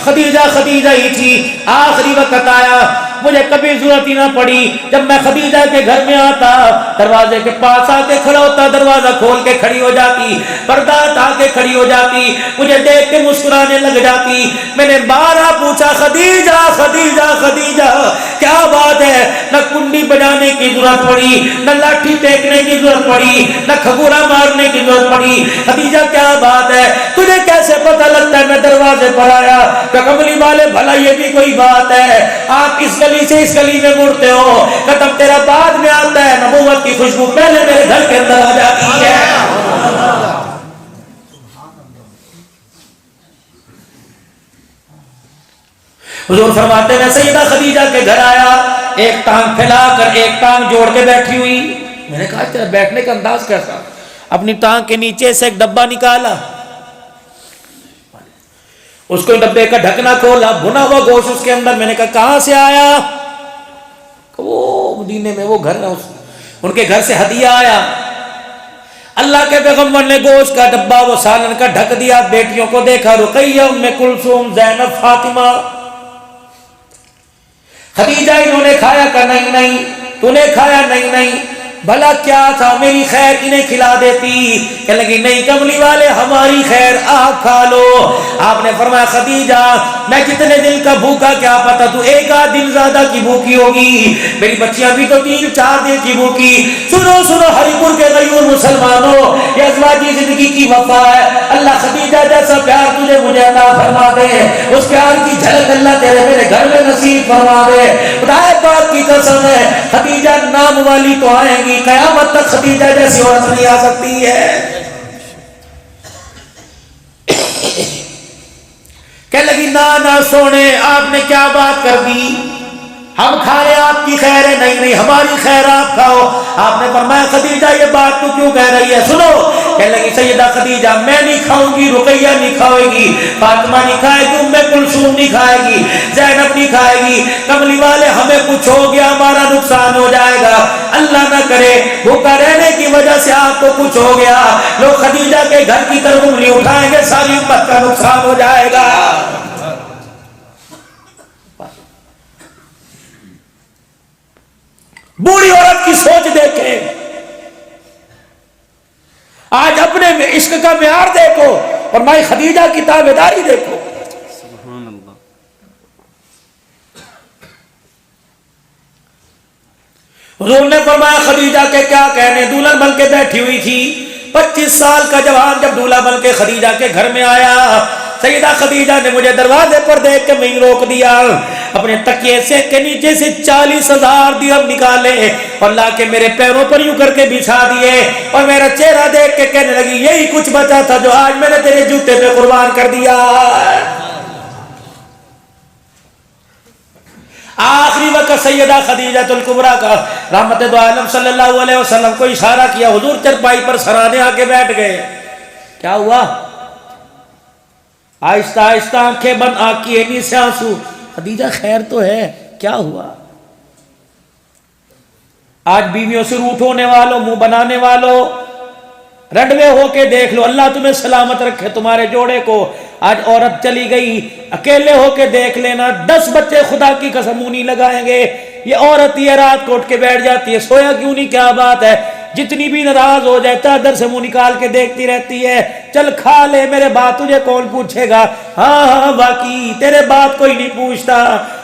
خدیجہ خدیجہ ہی تھی، آخری وقت آیا، مجھے کبھی ضرورت ہی نہ پڑی، جب میں خدیجہ کے گھر میں آتا دروازے کے پاس آ کے کھڑا ہوتا، دروازہ کھول کے کھڑی ہو جاتی، پردہ ہٹا کے کھڑی ہو جاتی، مجھے دیکھ کے مسکرانے لگ جاتی۔ میں نے بارہ پوچھا خدیجہ خدیجہ خدیجہ کیا بات ہے؟ نہ کنڈی بجانے کی ضرورت پڑی، نہ لاٹھی ٹیکنے کی ضرورت پڑی، نہ کھگورا مارنے کی ضرورت پڑی، خدیجہ کیا بات ہے؟ تجھے کیسے پتہ لگتا ہے میں دروازے پر آیا؟ کہ کملی والے بھلا یہ بھی کوئی بات ہے؟ آپ اس گلی سے اس گلی میں مڑتے ہو، قدم تیرا بعد میں آتا ہے، نبوت کی خوشبو پہلے میرے گھر کے اندر آ جاتی ہے۔ حضور فرماتے ہیں سیدہ خدیجہ کے گھر آیا، ایک ٹانگ پھیلا کر ایک ٹانگ جوڑ کے بیٹھی ہوئی۔ میں نے کہا تیرا بیٹھنے کا انداز کیسا؟ اپنی ٹانگ کے نیچے سے ایک ڈبہ نکالا، اس کو ڈبے کا ڈھکنا کھولا، بھنا ہوا گوشت اس کے اندر۔ میں نے کہا کہاں سے آیا؟ وہ مدینے میں وہ گھر ہے، ان کے گھر سے ہدیہ آیا۔ اللہ کے پیغمبر نے گوشت کا ڈبہ وہ سالن کا ڈھک دیا، بیٹیوں کو دیکھا، رقیہ، ام کلثوم، زینب، فاطمہ، خدیجہ انہوں نے کھایا کہ نہیں، تو نے کھایا نہیں، بھلا کیا تھا میری خیر انہیں کھلا دیتی؟ کہنے لگی نہیں کملی والے ہماری خیر آپ کھا لو۔ آپ نے فرمایا خدیجہ میں کتنے دن کا بھوکا کیا پتا، تو 1 دن زیادہ کی بھوکی ہوگی، میری بچیاں بھی تو 3-4 دن کی بھوکی۔ سنو ہری پور کے غیور مسلمانوں، یہ ازواجی زندگی کی وفا ہے۔ اللہ خدیجہ جیسا پیار تجھے مجھے عطا فرما دے، اس پیار کی جھلک اللہ تیرے میرے گھر میں نصیب فرما دے۔ خدا پاک کی قسم ہے خدیجہ نام والی تو آئیں گی، قیامت تک خدیجہ جیسی عورت نہیں آ سکتی ہے۔ کہنے لگی نہ سونے آپ نے کیا بات کر دی، ہم کھائے آپ کی خیر ہے؟ نہیں ہماری خیر آپ کھاؤ۔ آپ نے فرمایا خدیجہ یہ بات تو کیوں کہہ رہی ہے؟ سنو، کہنے لگی سیدہ خدیجہ میں نہیں کھاؤں گی، رقیہ نہیں کھائے گی، فاطمہ نہیں کھائے گی، ام کلثوم نہیں کھائے گی، زینب نہیں کھائے گی۔ کملی والے ہمیں کچھ ہو گیا، ہمارا نقصان ہو جائے گا، اللہ نہ کرے بھوکا رہنے کی وجہ سے آپ کو کچھ ہو گیا، لوگ خدیجہ کے گھر کی طرف انگلی اٹھائیں گے، ساری امت کا نقصان ہو جائے گا۔ بوڑھی عورت کی سوچ دیکھیں، آج اپنے عشق کا معیار دیکھو اور مائی خدیجہ کی تابعداری دیکھو۔ سبحان اللہ۔ حضور نے فرمایا خدیجہ کے کیا کہنے، دلہن بن کے بیٹھی ہوئی تھی، 25 سال کا جوان جب دولہا بن کے خدیجہ کے گھر میں آیا، سیدہ خدیجہ نے مجھے دروازے پر دیکھ کے میں روک دیا، اپنے تکیے سے کے نیچے سے 40,000 درہم نکالے اور لا کے میرے پیروں پر یوں کر کے بچھا دیے، اور میرا چہرہ دیکھ کے کہنے لگی یہی کچھ بچا تھا جو آج میں نے تیرے جوتے پہ قربان کر دیا۔ آخری وقت سیدہ خدیجہ الکبریٰ کا رحمت دو عالم صلی اللہ علیہ وسلم کو اشارہ کیا، حضور چرپائی پر سرانے آ کے بیٹھ گئے۔ کیا ہوا؟ آہستہ آہستہ آنکھیں بند، آنکھ کی اینی سے آنسو۔ خدیجہ خیر تو ہے؟ کیا ہوا؟ آج بیویوں سے روٹھ ہونے والوں، منہ بنانے والوں، رنڈوے ہو کے دیکھ لو، اللہ تمہیں سلامت رکھے تمہارے جوڑے کو۔ آج عورت چلی گئی، اکیلے ہو کے دیکھ لینا، 10 بچے خدا کی قسم منہ نہیں لگائیں گے۔ یہ عورت یہ رات کو اٹھ کے بیٹھ جاتی ہے، سویا کیوں نہیں، کیا بات ہے، جتنی بھی ناراض ہو جائے چادر سے منہ نکال کے دیکھتی رہتی ہے، چل کھا لے میرے بات، تجھے کون پوچھے گا؟ ہاں ہاں واقعی تیرے بات کوئی نہیں پوچھتا۔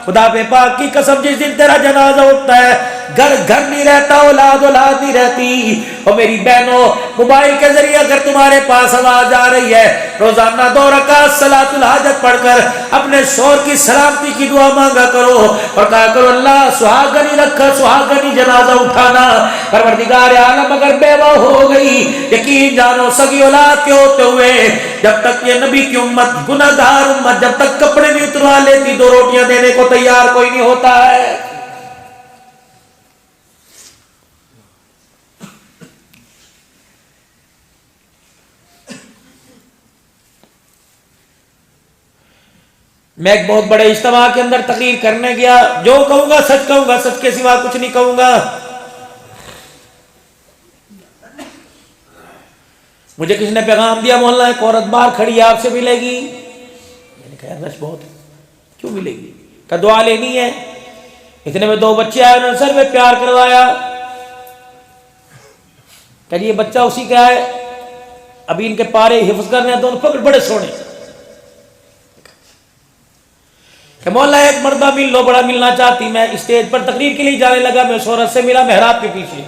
خدا پہ پاک کی قسم جس دن تیرا جنازہ اٹھتا ہے، گھر گھر نہیں رہتا، اولاد اولاد نہیں رہتی۔ اور میری بہنوں، موبائل کے ذریعے اگر تمہارے پاس آواز آ رہی ہے، روزانہ 2 رکعت صلاۃ الحاجت پڑھ کر اپنے شوہر کی سلامتی کی دعا مانگا کرو اور کہا کرو اللہ سہاگنی رکھا، سہاگنی جنازہ اٹھانا۔ پروردگار عالم اگر بیوہ ہو گئی، یقین جانو سگی اولاد کے ہوتے ہوئے جب تک یہ نبی کی امت، گناہ گار امت، جب تک کپڑے نہیں اتروا لیتی 2 روٹیاں دینے کو تیار کوئی نہیں ہوتا ہے۔ میں ایک بہت بڑے اجتماع کے اندر تقریر کرنے گیا، جو کہوں گا سچ کہوں گا، سچ کے سوا کچھ نہیں کہوں گا۔ مجھے کسی نے پیغام دیا، محلہ ایک عورت باہر کھڑی ہے، آپ سے ملے گی۔ میں نے کہا رش بہت ہے، کیوں ملے گی؟ کہ دعا لینی ہے۔ اتنے میں 2 بچے آئے، انہوں نے سر میں پیار کروایا، کہ یہ بچہ اسی کا ہے، ابھی ان کے پارے حفظ کرنے ہیں، دونوں پکڑ بڑے سونے، کہ مولا ایک مردہ مل لو، بڑا ملنا چاہتی۔ میں اسٹیج پر تقریر کے لیے جانے لگا، میں اس عورت سے ملا محراب کے پیچھے،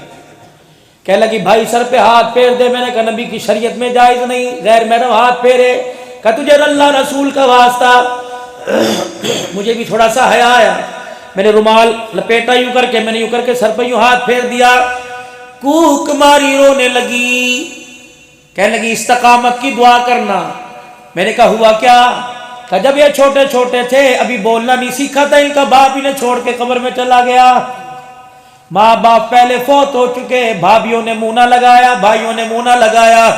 کہنے لگی بھائی سر پہ ہاتھ پھیر دے۔ میں نے کہا نبی کی شریعت میں جائز نہیں، غیر محرم ہاتھ پھیرے۔ کہ تجھے اللہ رسول کا واسطہ، مجھے بھی تھوڑا سا حیا آیا، میں نے رومال لپیٹا یوں کر کے، میں نے یوں کر کے سر پہ یوں ہاتھ پھیر دیا، کوک ماری رونے لگی، کہنے لگی استقامت کی دعا کرنا۔ میں نے کہا ہوا کیا؟ کہ جب یہ چھوٹے چھوٹے تھے، ابھی بولنا نہیں سیکھا تھا، ان کا باپ انہیں چھوڑ کے قبر میں چلا گیا، ماں باپ پہلے فوت ہو چکے، بھابھیوں نے منہ نہ لگایا، بھائیوں نے منہ نہ لگایا،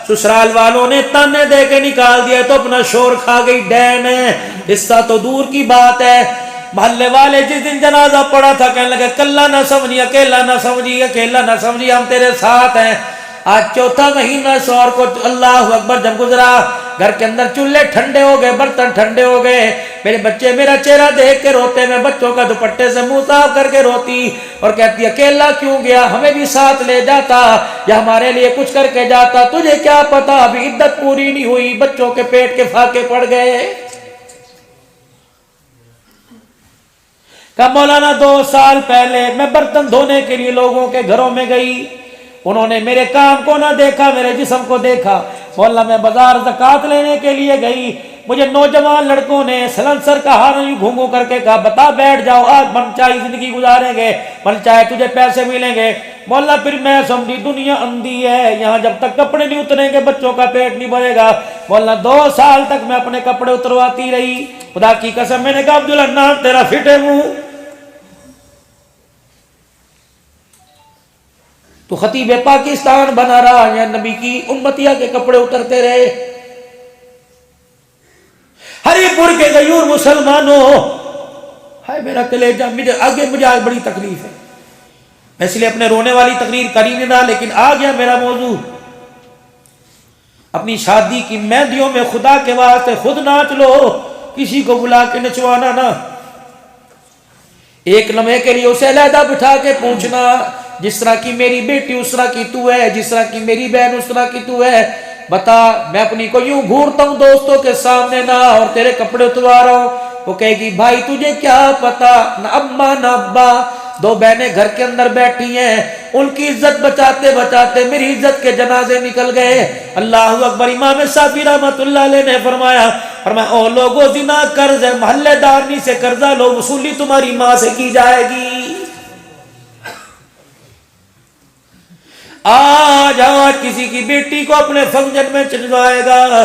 سسرال والوں نے تانے دے کے نکال دیا تو اپنا شور کھا گئی ڈین ہے، حصہ تو دور کی بات ہے۔ محلے والے جس دن جنازہ پڑا تھا کہنے لگے کلا نہ سمجھی، اکیلا نہ سمجھی، اکیلا نہ سمجھی، ہم تیرے ساتھ ہیں۔ آج 4تھا مہینہ شوہر کو اللہ اکبر جب گزرا، گھر کے اندر چولہے ٹھنڈے ہو گئے، برتن ٹھنڈے ہو گئے، میرے بچے میرا چہرہ دیکھ کے روتے، میں بچوں کا دوپٹے سے منہ صاف کر کے روتی اور کہتی اکیلا کیوں گیا، ہمیں بھی ساتھ لے جاتا یا ہمارے لیے کچھ کر کے جاتا، تجھے کیا پتا ابھی عدت پوری نہیں ہوئی، بچوں کے پیٹ کے فاقے پڑ گئے۔ کہ مولانا 2 سال پہلے میں برتن دھونے کے لیے لوگوں کے گھروں میں گئی، انہوں نے میرے کام کو نہ دیکھا، میرے جسم کو دیکھا۔ مولانا میں بازار زکوٰۃ لینے کے لیے گئی، مجھے نوجوان لڑکوں نے سلنسر کا ہارن گھوم گھوم کر کے کہا بتا بیٹھ جاؤ، آج من چاہے زندگی گزاریں گے، من چاہے تجھے پیسے ملیں گے۔ مولانا پھر میں سمجھی دنیا اندھی ہے، یہاں جب تک کپڑے نہیں اتریں گے بچوں کا پیٹ نہیں بھرے گا۔ مولانا 2 سال تک میں اپنے کپڑے اترواتی رہی، خدا کی قسم میں نے کہا عبدالحنان تیرا فٹ ہے منہ، تو خطیب پاکستان بنا رہا یا نبی کی امتیہ کے کپڑے اترتے رہے۔ ہری پور کے غیور مسلمانوں، ہائے میرا کلیجہ، مجھے آج بڑی تکلیف ہے، میں اس لیے اپنے رونے والی تقریر کر ہی نہیں رہا، لیکن آ گیا میرا موضوع۔ اپنی شادی کی مہندیوں میں خدا کے واسطے خود ناچ لو، کسی کو بلا کے نچوانا نہ، ایک لمحے کے لیے اسے علیحدہ بٹھا کے پوچھنا جس طرح کی میری بیٹی اس طرح کی تو ہے، جس طرح کی میری بہن اس طرح کی تو ہے، بتا میں اپنی کو یوں گھورتا ہوں دوستوں کے سامنے نہ اور تیرے کپڑے اتروا رہا ہوں، وہ کہے گی بھائی تجھے کیا پتا، نہ اماں نہ ابا دو بہنیں گھر کے اندر بیٹھی ہیں، ان کی عزت بچاتے بچاتے میری عزت کے جنازے نکل گئے۔ اللہ اکبر۔ امام شافعی رحمۃ اللہ علیہ نے فرمایا او لوگو زنا قرض ہے، محلے دارنی سے قرضہ لو، وصولی تمہاری ماں سے کی جائے گی۔ آج کسی کی بیٹی کو اپنے فنکشن میں چلوائے گا،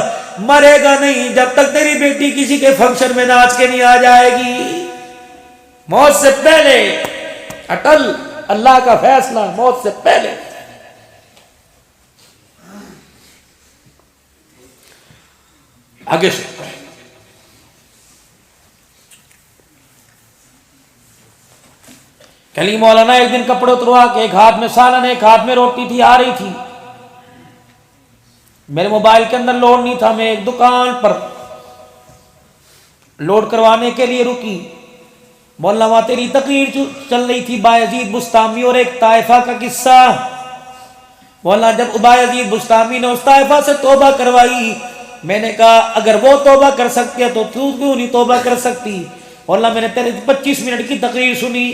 مرے گا نہیں جب تک تیری بیٹی کسی کے فنکشن میں ناچ کے نہیں آ جائے گی۔ موت سے پہلے اٹل، اللہ کا فیصلہ موت سے پہلے۔ آگے سے کلی مولانا ایک دن کپڑے اتروا کے ایک ہاتھ میں سالن ایک ہاتھ میں روٹی تھی، آ رہی تھی، میرے موبائل کے اندر لوڈ نہیں تھا، میں ایک دکان پر لوڈ کروانے کے لیے رکی۔ مولانا وہاں تیری تقریر چل رہی تھی، بایزید بستامی اور ایک طائفہ کا قصہ۔ مولانا جب بایزید بستامی نے اس طائفہ سے توبہ کروائی، میں نے کہا اگر وہ توبہ کر سکتے ہیں تو تو کیوں نہیں توبہ کر سکتی؟ مولانا میں نے تیری 25 منٹ کی تقریر سنی،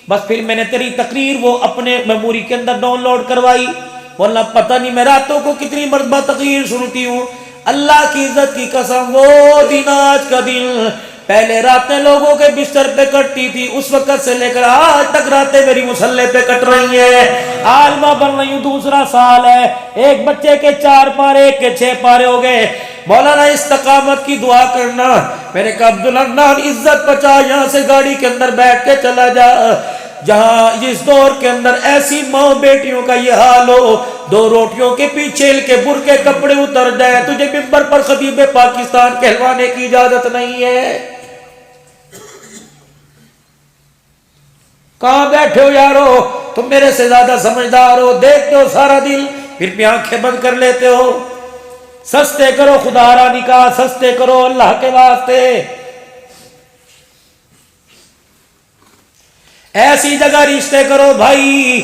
بس پھر میں نے تیری تقریر وہ اپنے میموری کے اندر ڈاؤن لوڈ کروائی۔ مولانا پتہ نہیں میں راتوں کو کتنی مرتبہ تقریر سنتی ہوں، اللہ کی عزت کی قسم وہ دن آج کا دن، پہلے راتیں لوگوں کے بستر پہ کٹتی تھی، اس وقت سے لے کر آج تک راتیں میری مصلے پہ کٹ رہی ہیں، عالمہ بن رہی ہوں، دوسرا سال ہے، ایک بچے کے 4 پارے ایک کے 6 پارے ہو گئے۔ مولانا استقامت کی دعا کرنا۔ میں نے کہا عبدالحنان عزت بچا، یہاں سے گاڑی کے اندر بیٹھ کے چلا جا، جہاں اس دور کے اندر ایسی ماں بیٹیوں کا یہ حال ہو، 2 روٹیوں کے پیچھے کے برقے کپڑے اتر جائے، تجھے ممبر پر خطیب پاکستان کہلوانے کی اجازت نہیں ہے۔ کہاں بیٹھے ہو یارو، تم میرے سے زیادہ سمجھدار ہو، دیکھتے ہو سارا دل، پھر بھی آنکھیں بند کر لیتے ہو۔ سستے کرو خدا را نکاح، سستے کرو اللہ کے واسطے۔ ایسی جگہ رشتے کرو بھائی،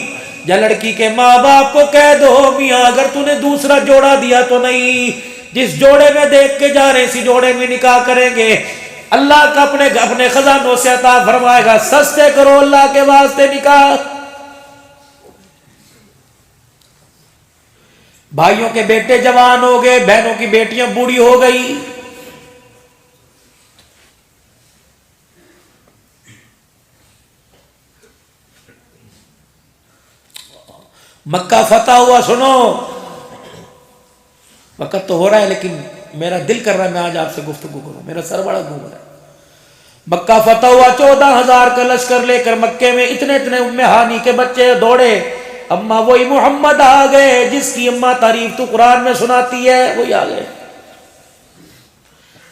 یا لڑکی کے ماں باپ کو کہہ دو میاں اگر تو نے دوسرا جوڑا دیا تو نہیں، جس جوڑے میں دیکھ کے جا رہے اسی جوڑے میں نکاح کریں گے، اللہ کا اپنے خزانوں سے عطا فرمائے گا۔ سستے کرو اللہ کے واسطے نکاح۔ بھائیوں کے بیٹے جوان ہو گئے، بہنوں کی بیٹیاں بوڑھی ہو گئی، مکہ فتح ہوا، سنو وقت تو ہو رہا ہے لیکن میرا دل کر رہا ہے میں آج آپ سے گفتگو کروں، میرا سر بڑا گھوم رہا ہے۔ مکہ فتح ہوا، 14,000 کا لشکر لے کر مکے میں اتنے ام ہانی کے بچے دوڑے، اماں وہی محمد آ گئے جس کی اماں تعریف تو قرآن میں سناتی ہے، وہی آ گئے۔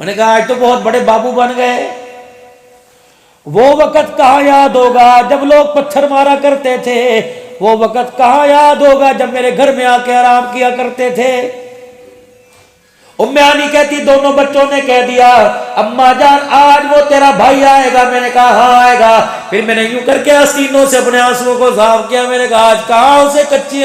میں نے کہا آج تو بہت بڑے بابو بن گئے۔ وہ وقت کہاں یاد ہوگا جب لوگ پتھر مارا کرتے تھے، وہ وقت کہاں یاد ہوگا جب میرے گھر میں آ کے آرام کیا کرتے تھے۔ ام ہانی کہتی دونوں بچوں نے کہہ دیا اماں جان آج وہ تیرا بھائی آئے گا، میں نے کہا ہاں آئے گا۔ پھر میں نے یوں کر کے آستینوں سے اپنے آنسوؤں کو صاف کیا، میں نے کہا آج کہاں اسے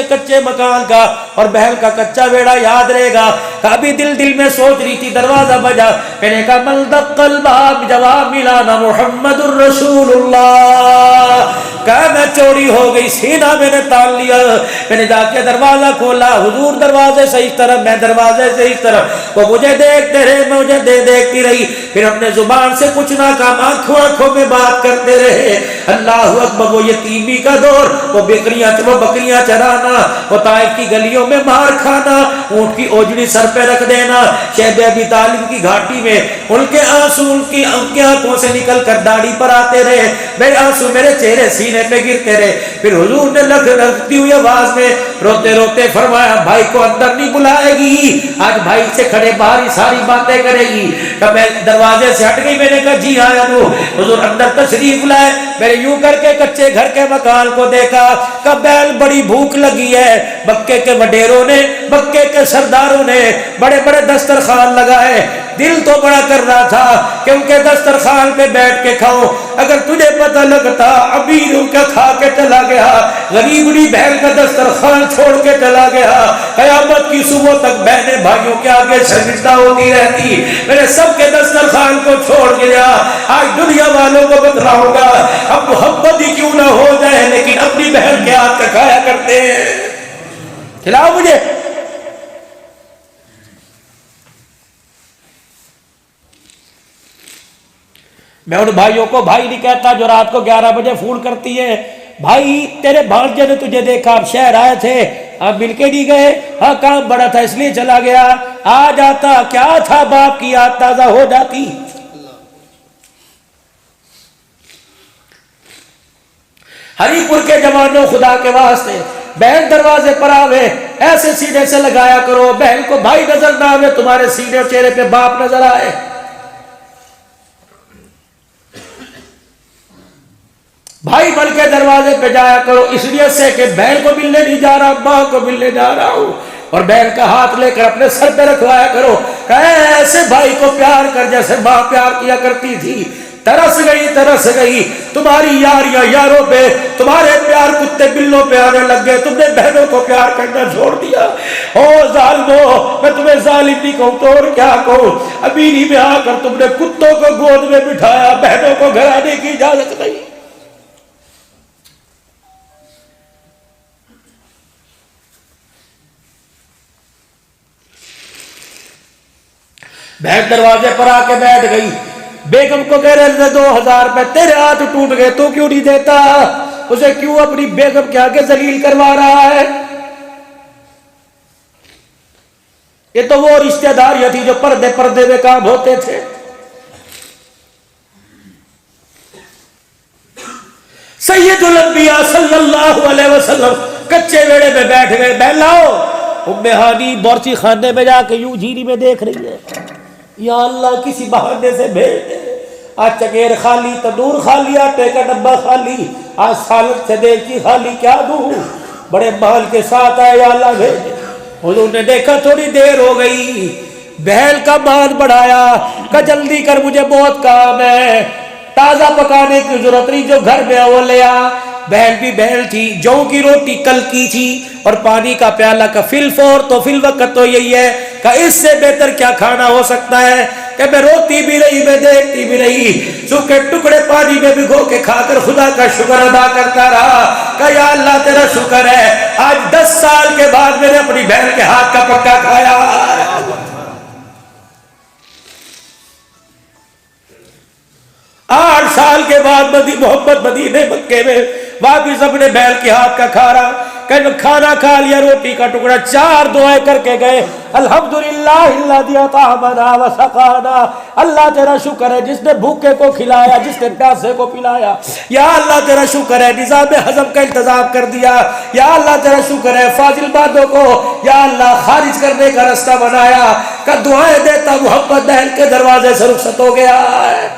کچے مکان کا اور بہن کا کچا بیڑا یاد رہے گا۔ کبھی دل میں سوچ رہی تھی، دروازہ بجا، میں نے کہا من دق الباب، جواب ملا نا محمد الرسول اللہ۔ کہا میں چوری ہو گئی، سینہ میں نے تان لیا، میں نے جا کے دروازہ کھولا، حضور دروازے سے اس طرف، میں دروازے سے اس طرف، وہ مجھے دیکھتے رہے، میں مجھے دیکھتی رہی، پھر ہم نے زبان سے کچھ نہ کہا، آنکھوں میں بات کرتے رہے۔ اللہ اکبر، وہ یتیمی کا دور، وہ بکریاں چرانا، وہ طائف کی گلیوں میں مار کھانا، اونٹ کی اوجڑی سر پہ رکھ دینا، شیخ ابی طالب کی گھاٹی میں ان کے آنسو ان کی آنکھوں سے نکل کر داڑھی پر آتے رہے، میرے آنسو میرے چہرے سینے پہ گرتے رہے۔ پھر حضور نے لگتی ہوئی آواز میں روتے روتے فرمایا بھائی کو اندر نہیں بلائے گی، آج بھائی سے کھڑے باہر ہی ساری باتیں کرے گی۔ کب میں دروازے سے ہٹ گئی، میں نے کہا جی آیا ہوں۔ حضور اندر تشریف لائے، میں نے یوں کر کے کچے گھر کے مکان کو دیکھا، کب بیل بڑی بھوک لگی ہے، مکے کے وڈیروں نے مکے کے سرداروں نے بڑے بڑے دسترخوان لگائے، دل تو بڑا کر رہا تھا کہ ان کے دسترخوان پہ بیٹھ کے کھاؤ، اگر تجھے پتہ لگتا امیر ان کا کھا کے چلا گیا، غریبڑی بہن کا دسترخوان چھوڑ کے چلا گیا، قیامت کی صبح تک بہنیں بھائیوں کے آگے شرمندہ ہوتی رہتی، میں نے سب کے دسترخوان کو چھوڑ گیا، آج دنیا والوں کو بتلاؤں گا اب محبت ہی کیوں نہ ہو جائے لیکن اپنی بہن کے ہاتھ کا کھایا کرتے ہیں، کھلاؤ مجھے۔ میں ان بھائیوں کو بھائی نہیں کہتا جو رات کو 11 بجے فون کرتی ہے، بھائی تیرے بھانجے نے تجھے دیکھا، آپ شہر آئے تھے، آپ مل کے نہیں گئے، ہاں کام بڑا تھا اس لیے چلا گیا، آ جاتا کیا تھا، باپ کی یاد تازہ ہو جاتی۔ ہری پور کے جوانوں خدا کے واسطے بہن دروازے پر آوے ایسے سینے سے لگایا کرو، بہن کو بھائی نظر نہ آوے، تمہارے سینے اور چہرے پہ باپ نظر آئے۔ بھائی بل کے دروازے پہ جایا کرو، اس لیے سے کہ بہن کو ملنے نہیں جا رہا، ماں کو ملنے جا رہا ہوں، اور بہن کا ہاتھ لے کر اپنے سر پہ رکھوایا کرو، کہ ایسے بھائی کو پیار کر جیسے ماں پیار کیا کرتی تھی۔ ترس گئی تمہاری یاریاں یاروں پہ، تمہارے پیار کتے بلوں پہ آنے لگ گئے، تم نے بہنوں کو پیار کرنا چھوڑ دیا۔ او ظالمو، میں تمہیں ظالم نہیں کہوں تو اور کیا کہوں، امینی میں آ کر تم نے کتوں کو گود میں بٹھایا، بہنوں کو گھر آنے کی اجازت نہیں۔ بہن دروازے پر آ کے بیٹھ گئی، بیگم کو کہہ رہے 2000 روپے، تیرے ہاتھ ٹوٹ گئے تو کیوں نہیں دیتا، اسے کیوں اپنی بیگم کے آگے ذلیل کروا رہا ہے؟ یہ تو وہ رشتہ داریاں تھی جو پردے پردے میں کام ہوتے تھے۔ سید الانبیاء صلی اللہ علیہ وسلم کچے ویڑے میں بیٹھ گئے، بہن لاؤ، ام ہانی بورچی خانے میں جا کے یوں جھیری میں دیکھ رہی ہے، یا اللہ کسی بہانے سے بھیج دے، آج چکیر خالی، تندور خالی، آٹے کا ڈبہ خالی، آج سالن سے دیکھی خالی، کیا دوں، بڑے مال کے ساتھ آئے، یا اللہ بھیج دے۔ حضور نے دیکھا تھوڑی دیر ہو گئی، بہن کا مان بڑھایا، کہ جلدی کر مجھے بہت کام ہے، تازہ پکانے کی ضرورت نہیں، جو گھر میں وہ لے آ۔ بہن بھی بہن تھی، جو کی روٹی کل کی تھی اور پانی کا پیالہ کا فی الفور تو فی الوقت تو یہی ہے کہ اس سے بہتر کیا کھانا ہو سکتا ہے، کہ میں روتی بھی رہی، میں دیکھتی بھی رہی، سوکھے ٹکڑے پانی میں بھگو کے کھا کر خدا کا شکر ادا کرتا رہا، کہ یا اللہ تیرا شکر ہے آج 10 سال کے بعد میں نے اپنی بہن کے ہاتھ کا پکا کھایا۔ 8 سال کے بعد محمد مدینے مکے میں واپس اپنے بہن کے ہاتھ کا کھا رہا، کہ کھانا کھا لیا، روٹی کا ٹکڑا، 4 دعائیں کر کے گئے، الحمدللہ الذی اطعمنا وسقانا، اللہ تیرا شکر ہے جس نے بھوکے کو کھلایا، جس نے پیاسے کو پلایا، یا اللہ تیرا شکر ہے نظام ہضم کا انتظام کر دیا، یا اللہ تیرا شکر ہے فاضل بادوں کو یا اللہ خارج کرنے کا راستہ بنایا، کہ دعائیں دیتا محمد بہن کے دروازے سے رخصت ہو گیا ہے۔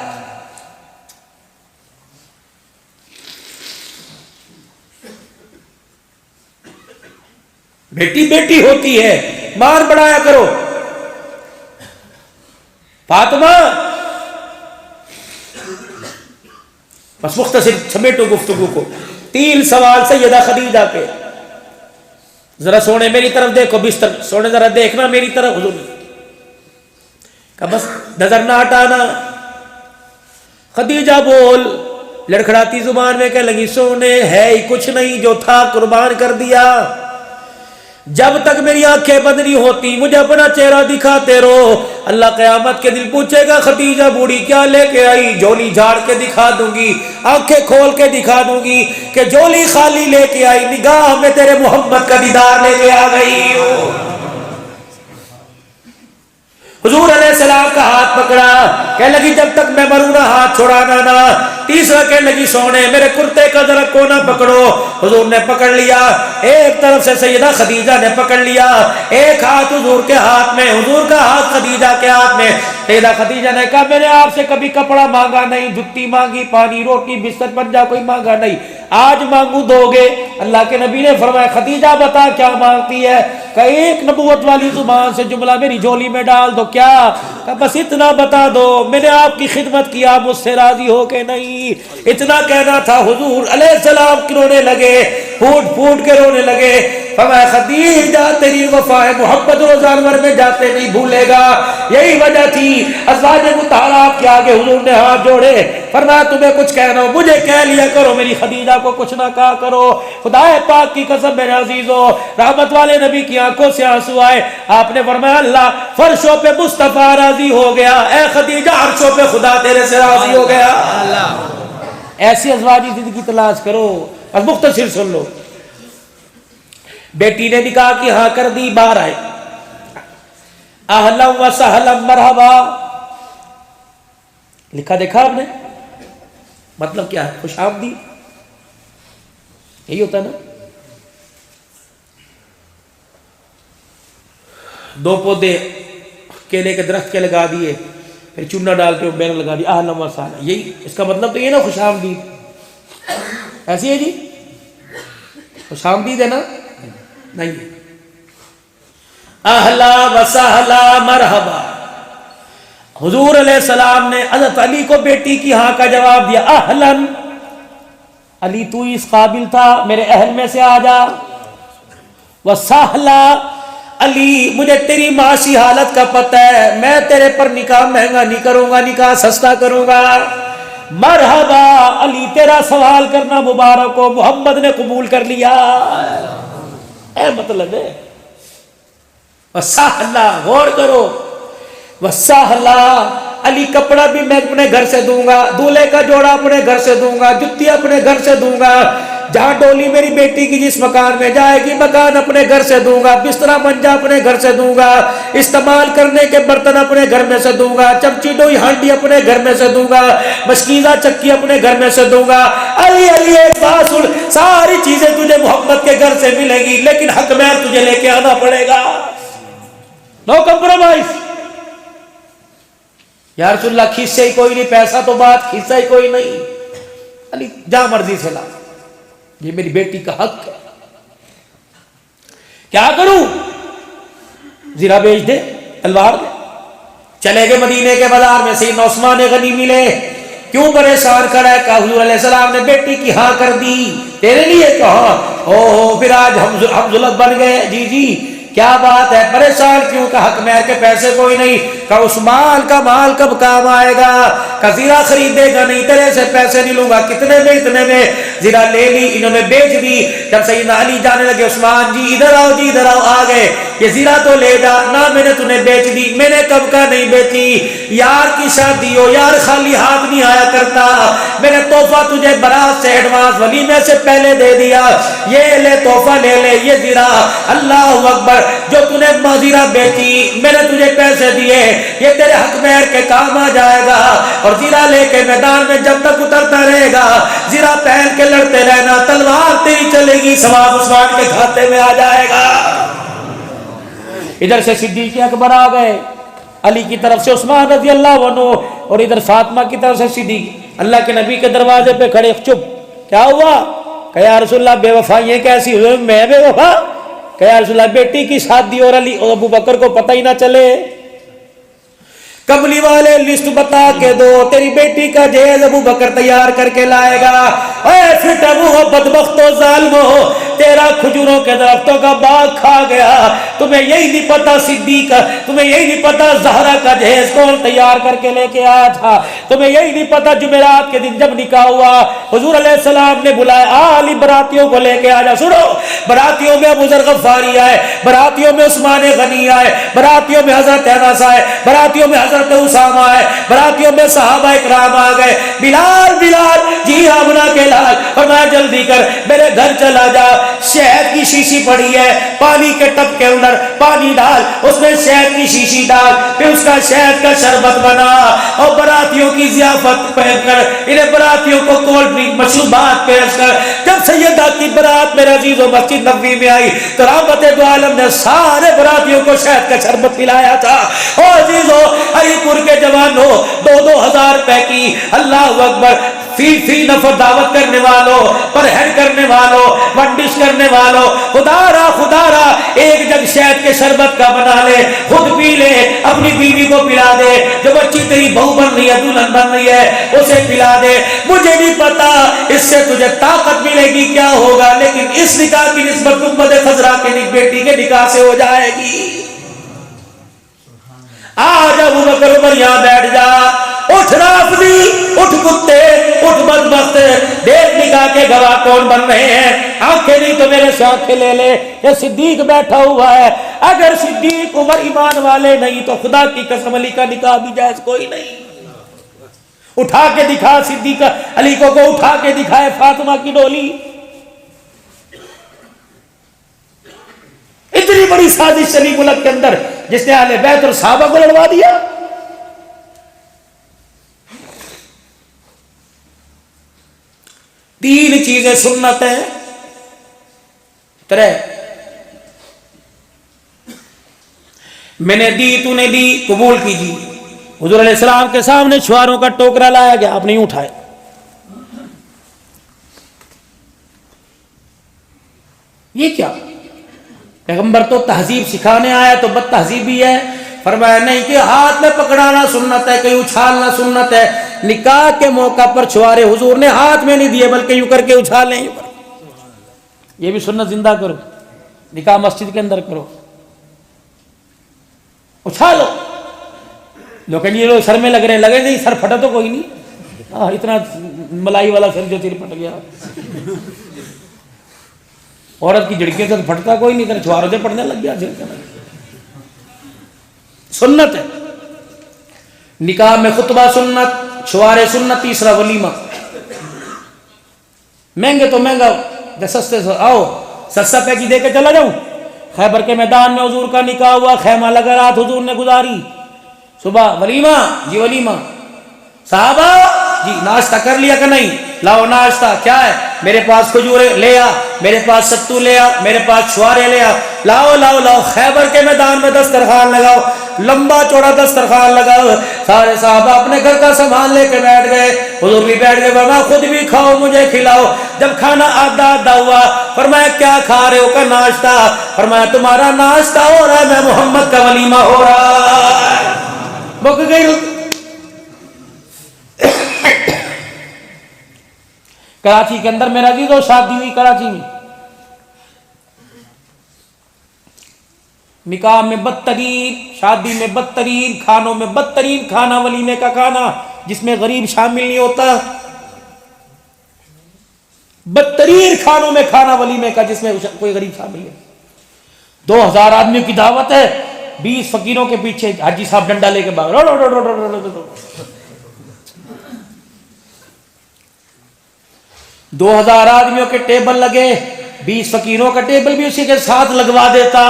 بیٹی بیٹی ہوتی ہے، مان بڑھایا کرو۔ فاطمہ، بس مختصر سمیٹو گفتگو کو، 3 سوال سیدہ خدیجہ کے، ذرا سونے میری طرف دیکھو، بستر سونے ذرا دیکھنا میری طرف، حضور کہ بس نظر نہ ہٹانا۔ خدیجہ بول، لڑکھڑاتی زبان میں کہنے لگی، سونے ہے ہی کچھ نہیں، جو تھا قربان کر دیا، جب تک میری آنکھیں بند نہیں ہوتی مجھے اپنا چہرہ دکھاتے رہو، اللہ قیامت کے دن پوچھے گا خدیجہ بوڑھی کیا لے کے آئی، جولی جھاڑ کے دکھا دوں گی، آنکھیں کھول کے دکھا دوں گی کہ جولی خالی لے کے آئی، نگاہ میں تیرے محمد کا دیدار لے کے آ گئی۔ حضور علیہ السلام کا ہاتھ پکڑا، کہنے لگی جب تک میں مروں نہ ہاتھ چھوڑانا نہ۔ تیسرا کہنے لگی سونے میرے کرتے کا ذرا کونا پکڑو، حضور نے پکڑ لیا، ایک طرف سے سیدہ خدیجہ نے پکڑ لیا، ایک ہاتھ حضور کے ہاتھ میں، حضور کا ہاتھ خدیجہ کے ہاتھ میں۔ سیدہ خدیجہ نے کہا میں نے آپ سے کبھی کپڑا مانگا نہیں، جُتی مانگی، پانی روٹی بستر پنجہ کوئی مانگا نہیں، آج مانگوں دو گے؟ اللہ کے نبی نے فرمایا خدیجہ بتا کیا مانگتی ہے؟ کہ ایک نبوت والی زبان سے جملہ میری جھولی میں ڈال دو. کیا؟ کہ بس اتنا بتا دو میں نے آپ کی خدمت کی, آپ مجھ سے راضی ہو کہ نہیں؟ اتنا کہنا تھا. حضور علیہ السلام رونے لگے, پھوٹ پھوٹ کے رونے لگے. فرمایا خدیجہ تیری وفا ہے, محبت و جانور میں جاتے نہیں بھولے گا. یہی وجہ تھی ازواج مطہرات کے آگے حضور نے ہاتھ جوڑے. فرمایا تمہیں کچھ کہنا ہو مجھے کہہ لیا کرو, میری خدیجہ کو کچھ نہ کہا کرو. خدا پاک کی قسم میرے عزیزو, رحمت والے نبی کی آنکھوں سے آنسو آئے. آپ نے فرمایا اللہ فرشوں پہ مصطفیٰ راضی ہو گیا, اے خدیجہ عرشوں پہ خدا تیرے سے راضی ہو گیا. ایسی ازواجی زندگی تلاش کرو. اور مختصر سن لو, بیٹی نے نکاح کی ہاں کر دی, باہر آئے, اہلا و سہلا مرحبا لکھا دیکھا آپ نے, مطلب کیا ہے؟ خوش آمدید. یہی ہوتا ہے نا. دو پودے کیلے کے درخت کے لگا دیے, پھر چونا ڈال کے بینر لگا دیا, اہلا و سہلا. یہی اس کا مطلب تو یہ نا خوش آمدید. ایسی ہے جی, خوش آمدید ہے نا؟ نہیں. اہلا و سہلا مرحبا. حضور علیہ السلام نے حضرت علی کو بیٹی کی ہاں کا جواب دیا, اہلن علی تو اس قابل تھا, میرے اہل میں سے آ جا. وسہلا علی مجھے تیری معاشی حالت کا پتہ ہے, میں تیرے پر نکاح مہنگا نہیں کروں گا, نکاح سستا کروں گا. مرحبا علی تیرا سوال کرنا مبارک ہو, محمد نے قبول کر لیا. اے مطلب ہے وسہلا, غور کرو. وسہلا علی کپڑا بھی میں اپنے گھر سے دوں گا, دولہے کا جوڑا اپنے گھر سے دوں گا, جتی اپنے گھر سے دوں گا, جہاں ڈولی میری بیٹی کی جس مکان میں جائے گی مکان اپنے گھر سے دوں گا, بسترا منجا اپنے گھر سے دوں گا, استعمال کرنے کے برتن اپنے گھر میں سے دوں گا, چمچی ڈوئی ہانڈی اپنے گھر میں سے دوں گا, مشکیزہ چکی اپنے گھر میں سے دوں گا. علی علی ایک بات سن, ساری چیزیں تجھے محمد کے گھر سے ملے گی, لیکن حق میں تجھے لے کے آنا پڑے گا. نو کمپرومائز. یا رسول اللہ کھیسے ہی کوئی نہیں, پیسہ تو بات, کھیسا ہی کوئی نہیں. علی جہاں مرضی سے لا, یہ میری بیٹی کا حق ہے. کیا کروں؟ زیرہ بیچ دے, تلوار دے. چلے گئے مدینے کے بازار میں, سیدنا عثمان غنی ملے. کیوں پریشان کھڑا ہے؟ کہا حضور علیہ السلام نے بیٹی کی ہاں کر دی, تیرے لیے کہا. او پھر آج ہم ظلم بن گئے. جی جی کیا بات ہے, پریشان کیوں؟ کہ حق مہر کے پیسے کوئی نہیں. کہ عثمان کا مال کب کام آئے گا؟ کہ زیرہ خریدے گا نہیں, تیرے سے پیسے نہیں لوں گا. کتنے میں؟ اتنے میں. زیرہ لے لی, انہوں نے بیچ دی. جب سیدنا علی جانے لگے, عثمان جی ادھر آؤ, جی ادھر آؤ. آ گئے. یہ زیرہ تو لے جا نہ, میں نے تمہیں بیچ دی. میں نے کب کا نہیں بیچی, یار کی شادی ہو, یار خالی ہاتھ نہیں آیا کرتا. میں نے تحفہ تجھے برات سے ایڈوانس ولیمے سے پہلے دے دیا, یہ لے تحفہ لے لے. یہ زیرہ اللہ اکبر جو تو نے زیرہ بیچی, میں نے تجھے پیسے دیے, یہ تیرے حق مہر کے کام آ جائے گا. اور زیرہ لے کے میدان میں جب تک اترتا رہے گا, زیرہ پہن کے لڑتے رہنا, تلوار تیری چلے گی, ثواب عثمان کے کھاتے میں آ جائے گا. ادھر سے صدیق اکبر آ گئے, علی کی طرف سے عثمان رضی اللہ عنہ, اور ادھر فاطمہ کی طرف سے صدیق. اللہ کے نبی کے دروازے پہ کھڑے, چپ. کیا ہوا؟ کہ یا رسول اللہ بے وفا یہ کیسی ہوئی؟ میں بے وفا؟ کہ یا رسول اللہ بیٹی کی شادی اور علی اور ابو بکر کو پتہ ہی نہ چلے. کملی والے لسٹ بتا کے دو, تیری بیٹی کا جہیز ابو بکر تیار کر کے لائے گا. اے پھٹ ابو بدبختو ظالمو, تیرا کھجوروں کے درختوں کا باغ کھا گیا. تمہیں یہی نہیں پتا صدیق, تمہیں یہی نہیں پتا زہرا کا جہیز کون تیار کر کے لے کے آیا تھا, تمہیں یہی نہیں پتا جمعرات کے دن جب نکاح ہوا حضور علیہ السلام نے بلایا, علی براتیوں کو لے کے آ جا. سنو, براتیوں میں ابو ذر غفاری آئے, براتیوں میں عثمان غنی آئے, براتیوں میں حضرت انس آئے, براتیوں میں حضرت اسامہ آئے, براتیوں میں صحابہ اکرام آ گئے. بلال بلال جی ہاں بنا کے لال, فرمایا جلدی کر میرے گھر چلا جا, شہد کی شیشی پڑی ہے, پانی کے ٹب کے اندر پانی ڈال, اس میں شہد کی شیشی ڈال, پھر اس کا شہد کا شربت بنا, اور براتیوں کی ضیافت پہن کر انہیں براتیوں کو کولڈ ڈرنک مشروبات پیش کر. جب سیدہ کی برات میرے عزیزوں مسجد نبوی میں آئی تو رحمت دو عالم نے سارے براتیوں کو شہد کا شربت پلایا تھا. اور عزیزوں علی پور کے جوانوں 2,000 روپے کی اللہ اکبر فی نفر دعوت کرنے والوں، پر ہیڈ کرنے والوں، ونڈش کرنے والوں، خدا را ایک جگ شہد کے شربت کا بنا لے، خود پی لے، اپنی بیوی کو پلا دے، جو بچی تیری بہو بن رہی ہے، دلہن بن رہی ہے، اسے پلا دے۔ مجھے نہیں پتا اس سے تجھے طاقت ملے گی کیا ہوگا، لیکن اس نکاح کی نسبت امت خضرا کے بیٹی کے نکاح سے ہو جائے گی۔ آج ابو بکر عمر یہاں بیٹھ جا، اٹھ رافضی، اٹھ کتے، اٹھ بدبخت، دیکھ نکاح کے گواہ کون بن رہے ہیں۔ آنکھیں نہیں تو میرے سے آنکھیں لے لے، یہ صدیق بیٹھا ہوا ہے، اگر صدیق عمر ایمان والے نہیں تو خدا کی قسم علی کا نکاح بھی جائز کوئی نہیں۔ اٹھا کے دکھا صدیق علی کو اٹھا کے دکھائے فاطمہ کی ڈولی۔ اتنی بڑی سازش چلی ملک کے اندر جس نے اہل بیت اور صحابہ کو لڑوا دیا۔ تین چیزیں سنت ہیں، ترے میں نے دی، تو نے دی، قبول کیجیے۔ حضور علیہ السلام کے سامنے چھواروں کا ٹوکرا لایا گیا، آپ نہیں اٹھائے۔ یہ کیا؟ پیغمبر تو تہذیب سکھانے آیا تو بد تہذیبی ہے۔ فرمایا نہیں کہ ہاتھ میں پکڑانا سنت ہے، کہیں اچھالنا سنت ہے۔ نکاح کے موقع پر چھوارے حضور نے ہاتھ میں نہیں دیے بلکہ یوں کر کے اچھالیں۔ یہ بھی سنت زندہ کرو، نکاح مسجد کے اندر کرو، اچھالو۔ لیکن یہ لوگ سر میں لگ رہے ہیں، لگے نہیں، سر پھٹا تو کوئی نہیں، اتنا ملائی والا سر جو تیر پھٹ گیا۔ عورت کی جھڑکیوں سے پھٹتا کوئی نہیں، تیرے چھواروں سے پڑنے لگ گیا۔ سنت ہے نکاح میں خطبہ سنت، چھوارے سنت، تیسرا ولیمہ۔ مہنگے تو مہنگا، سستے سے آؤ، سستا پیکی دے کے چلا جاؤں۔ خیبر کے میدان میں حضور کا نکاح ہوا، خیمہ لگا، رات حضور نے گزاری، صبح ولیمہ، جی ولیمہ، صحابہ جی ناشتہ کر لیا کہ نہیں؟ لاؤ ناشتہ، کیا ہے؟ میرے پاس کھجورے لے آ، میرے پاس ستو لے آ، میرے پاس چھوارے لے آ، لاؤ لاؤ لاؤ۔ خیبر کے میدان میں دسترخوان لگاؤ، لمبا چوڑا دسترخوان لگاؤ، سارے صحابہ اپنے گھر کا سامان لے کے بیٹھ گئے، حضور بھی بیٹھ گئے، فرمایا خود بھی کھاؤ، مجھے کھلاؤ۔ جب کھانا آدھا آدھا ہوا، فرمایا کیا کھا رہے ہو؟ کا ناشتہ۔ فرمایا تمہارا ناشتہ ہو رہا ہے، میں محمد کا ولیمہ ہو رہا ہے۔ مک گئی۔ کراچی کے اندر میرا عزیزو شادی ہوئی، کراچی میں نکاح میں بدترین، شادی میں بدترین، کھانوں میں بدترین کھانا ولیمے کا کھانا جس میں غریب شامل نہیں ہوتا۔ بدترین کھانوں میں کھانا ولیمے کا جس میں کوئی غریب شامل ہے۔ 2000 آدمیوں کی دعوت ہے، 20 فقیروں کے پیچھے حاجی صاحب ڈنڈا لے کے باغ، 2000 آدمیوں کے ٹیبل لگے، 20 فقیروں کا ٹیبل بھی اسی کے ساتھ لگوا دیتا۔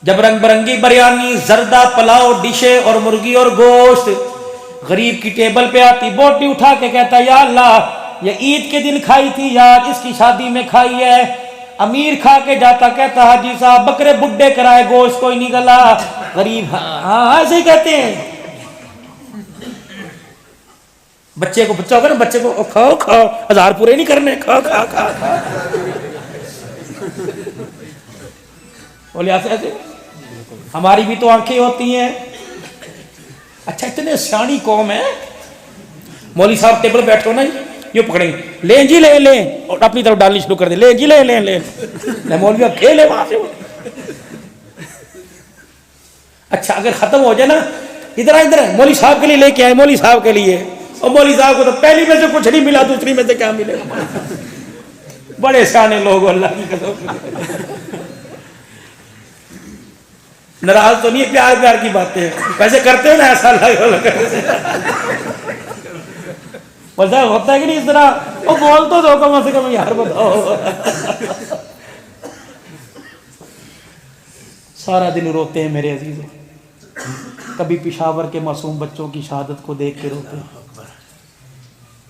جب رنگ برنگی بریانی، زردہ، پلاؤ، ڈشیں اور مرغی اور گوشت غریب کی ٹیبل پہ آتی، بوٹی اٹھا کے کہتا یا اللہ یہ عید کے دن کھائی تھی یار، اس کی شادی میں کھائی ہے۔ امیر کھا کے جاتا، کہتا حاجی صاحب بکرے بڈھے کرائے، گوشت کوئی نہیں گلا۔ غریب ہاں ایسے ہی کہتے ہیں۔ بچے کو بچہ ہوگا نا، بچے کو کھاؤ کھاؤ، 1000 پورے نہیں کرنے، کھاؤ کھاؤ کھاؤ کھاؤ۔ بولے ایسے ہماری بھی تو آنکھیں ہوتی ہیں۔ اچھا اتنے سیانی قوم ہے، مولوی صاحب ٹیبل بیٹھو نا، یہ پکڑیں گے، لیں جی لیں لیں، اور اپنی طرف ڈالنی شروع کر دیں، لیں جی لیں لیں لیں، مولوی اب کھیلے وہاں سے۔ اچھا اگر ختم ہو جائے نا، ادھر ادھر مولوی صاحب کے لیے لے کے آئے، مولوی صاحب کے لیے، اور مولوی صاحب کو تو پہلی میں سے کچھ نہیں ملا، دوسری میں سے کیا ملے گا؟ بڑے سیانے لوگ اللہ کی قسم۔ ناراض تو نہیں، پیار پیار کی باتیں ہیں، ویسے کرتے ہو نا ایسا بولتا ہوتا ہے کہ نہیں اس طرح، وہ بول تو دو کم سے کم یار بتاؤ۔ سارا دن روتے ہیں میرے عزیزوں، کبھی پشاور کے معصوم بچوں کی شہادت کو دیکھ کے روتے ہیں،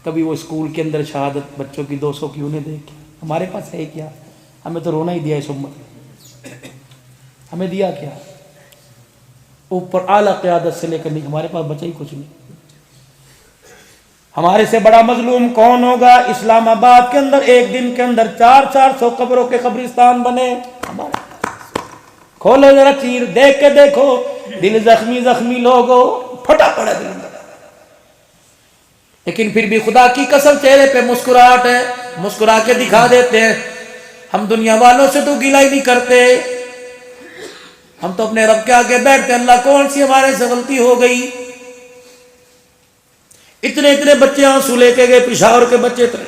کبھی وہ اسکول کے اندر شہادت بچوں کی 200 کی انہیں دیکھ کے۔ ہمارے پاس ہے کیا؟ ہمیں تو رونا ہی دیا اس امت، ہمیں دیا کیا؟ اوپر اعلیٰ قیادت سے لے کر نہیں، ہمارے پاس بچا ہی کچھ نہیں۔ ہمارے سے بڑا مظلوم کون ہوگا؟ اسلام آباد کے اندر ایک دن کے اندر 400 قبروں کے قبرستان بنے. کھولو ذرا چیر، دیکھ کے دیکھو، دل زخمی زخمی لوگوں، پھٹا پڑا دل اندر. لیکن پھر بھی خدا کی قسم چہرے پہ مسکراہٹ ہے، مسکرا کے دکھا دیتے ہیں. ہم دنیا والوں سے تو گلہ ہی نہیں کرتے، ہم تو اپنے رب کے آگے بیٹھتے اللہ کون سی ہمارے سے غلطی ہو گئی. اتنے اتنے بچے آنسو لے کے گئے، پشاور کے بچے تھے.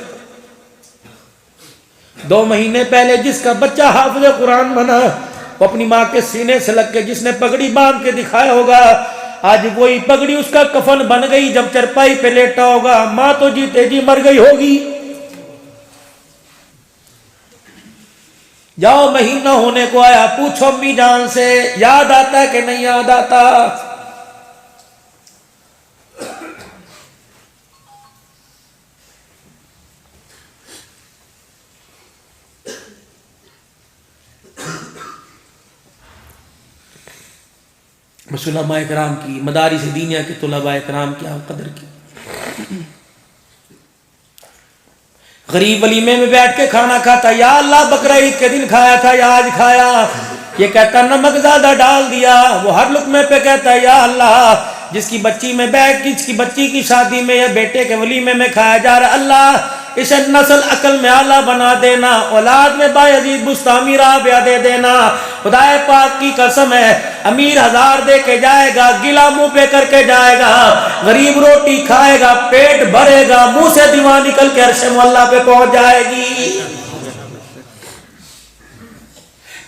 2 مہینے پہلے جس کا بچہ حافظ قرآن بنا، وہ اپنی ماں کے سینے سے لگ کے جس نے پگڑی باندھ کے دکھایا ہوگا، آج وہی پگڑی اس کا کفن بن گئی. جب چرپائی پہ لیٹا ہوگا، ماں تو جیتے جی مر گئی ہوگی. جاؤ مہینہ ہونے کو آیا، پوچھو امی جان سے یاد آتا ہے کہ نہیں یاد آتا. علماء کرام کی، مدارس دینیہ کے طلباء کرام کی قدر کی. غریب ولیمے میں بیٹھ کے کھانا کھاتا، یا اللہ بقرعید کے دن کھایا تھا یا آج کھایا؟ یہ کہتا نمک زیادہ ڈال دیا. وہ ہر لقمے پہ کہتا یا اللہ جس کی بچی میں بیٹھ جس کی بچی کی شادی میں یا بیٹے کے ولیمے میں کھایا جا رہا، اللہ اسے نسل عقل میں اعلیٰ بنا دینا، اولاد میں بایزید بستامی رابعہ دے دینا. خدا پاک کی قسم ہے، امیر 1000 دے کے جائے گا، گلا منہ پہ کر کے جائے گا، غریب روٹی کھائے گا، پیٹ بھرے گا، منہ سے دماغ نکل کے عرش مولا پہ پہنچ جائے گی.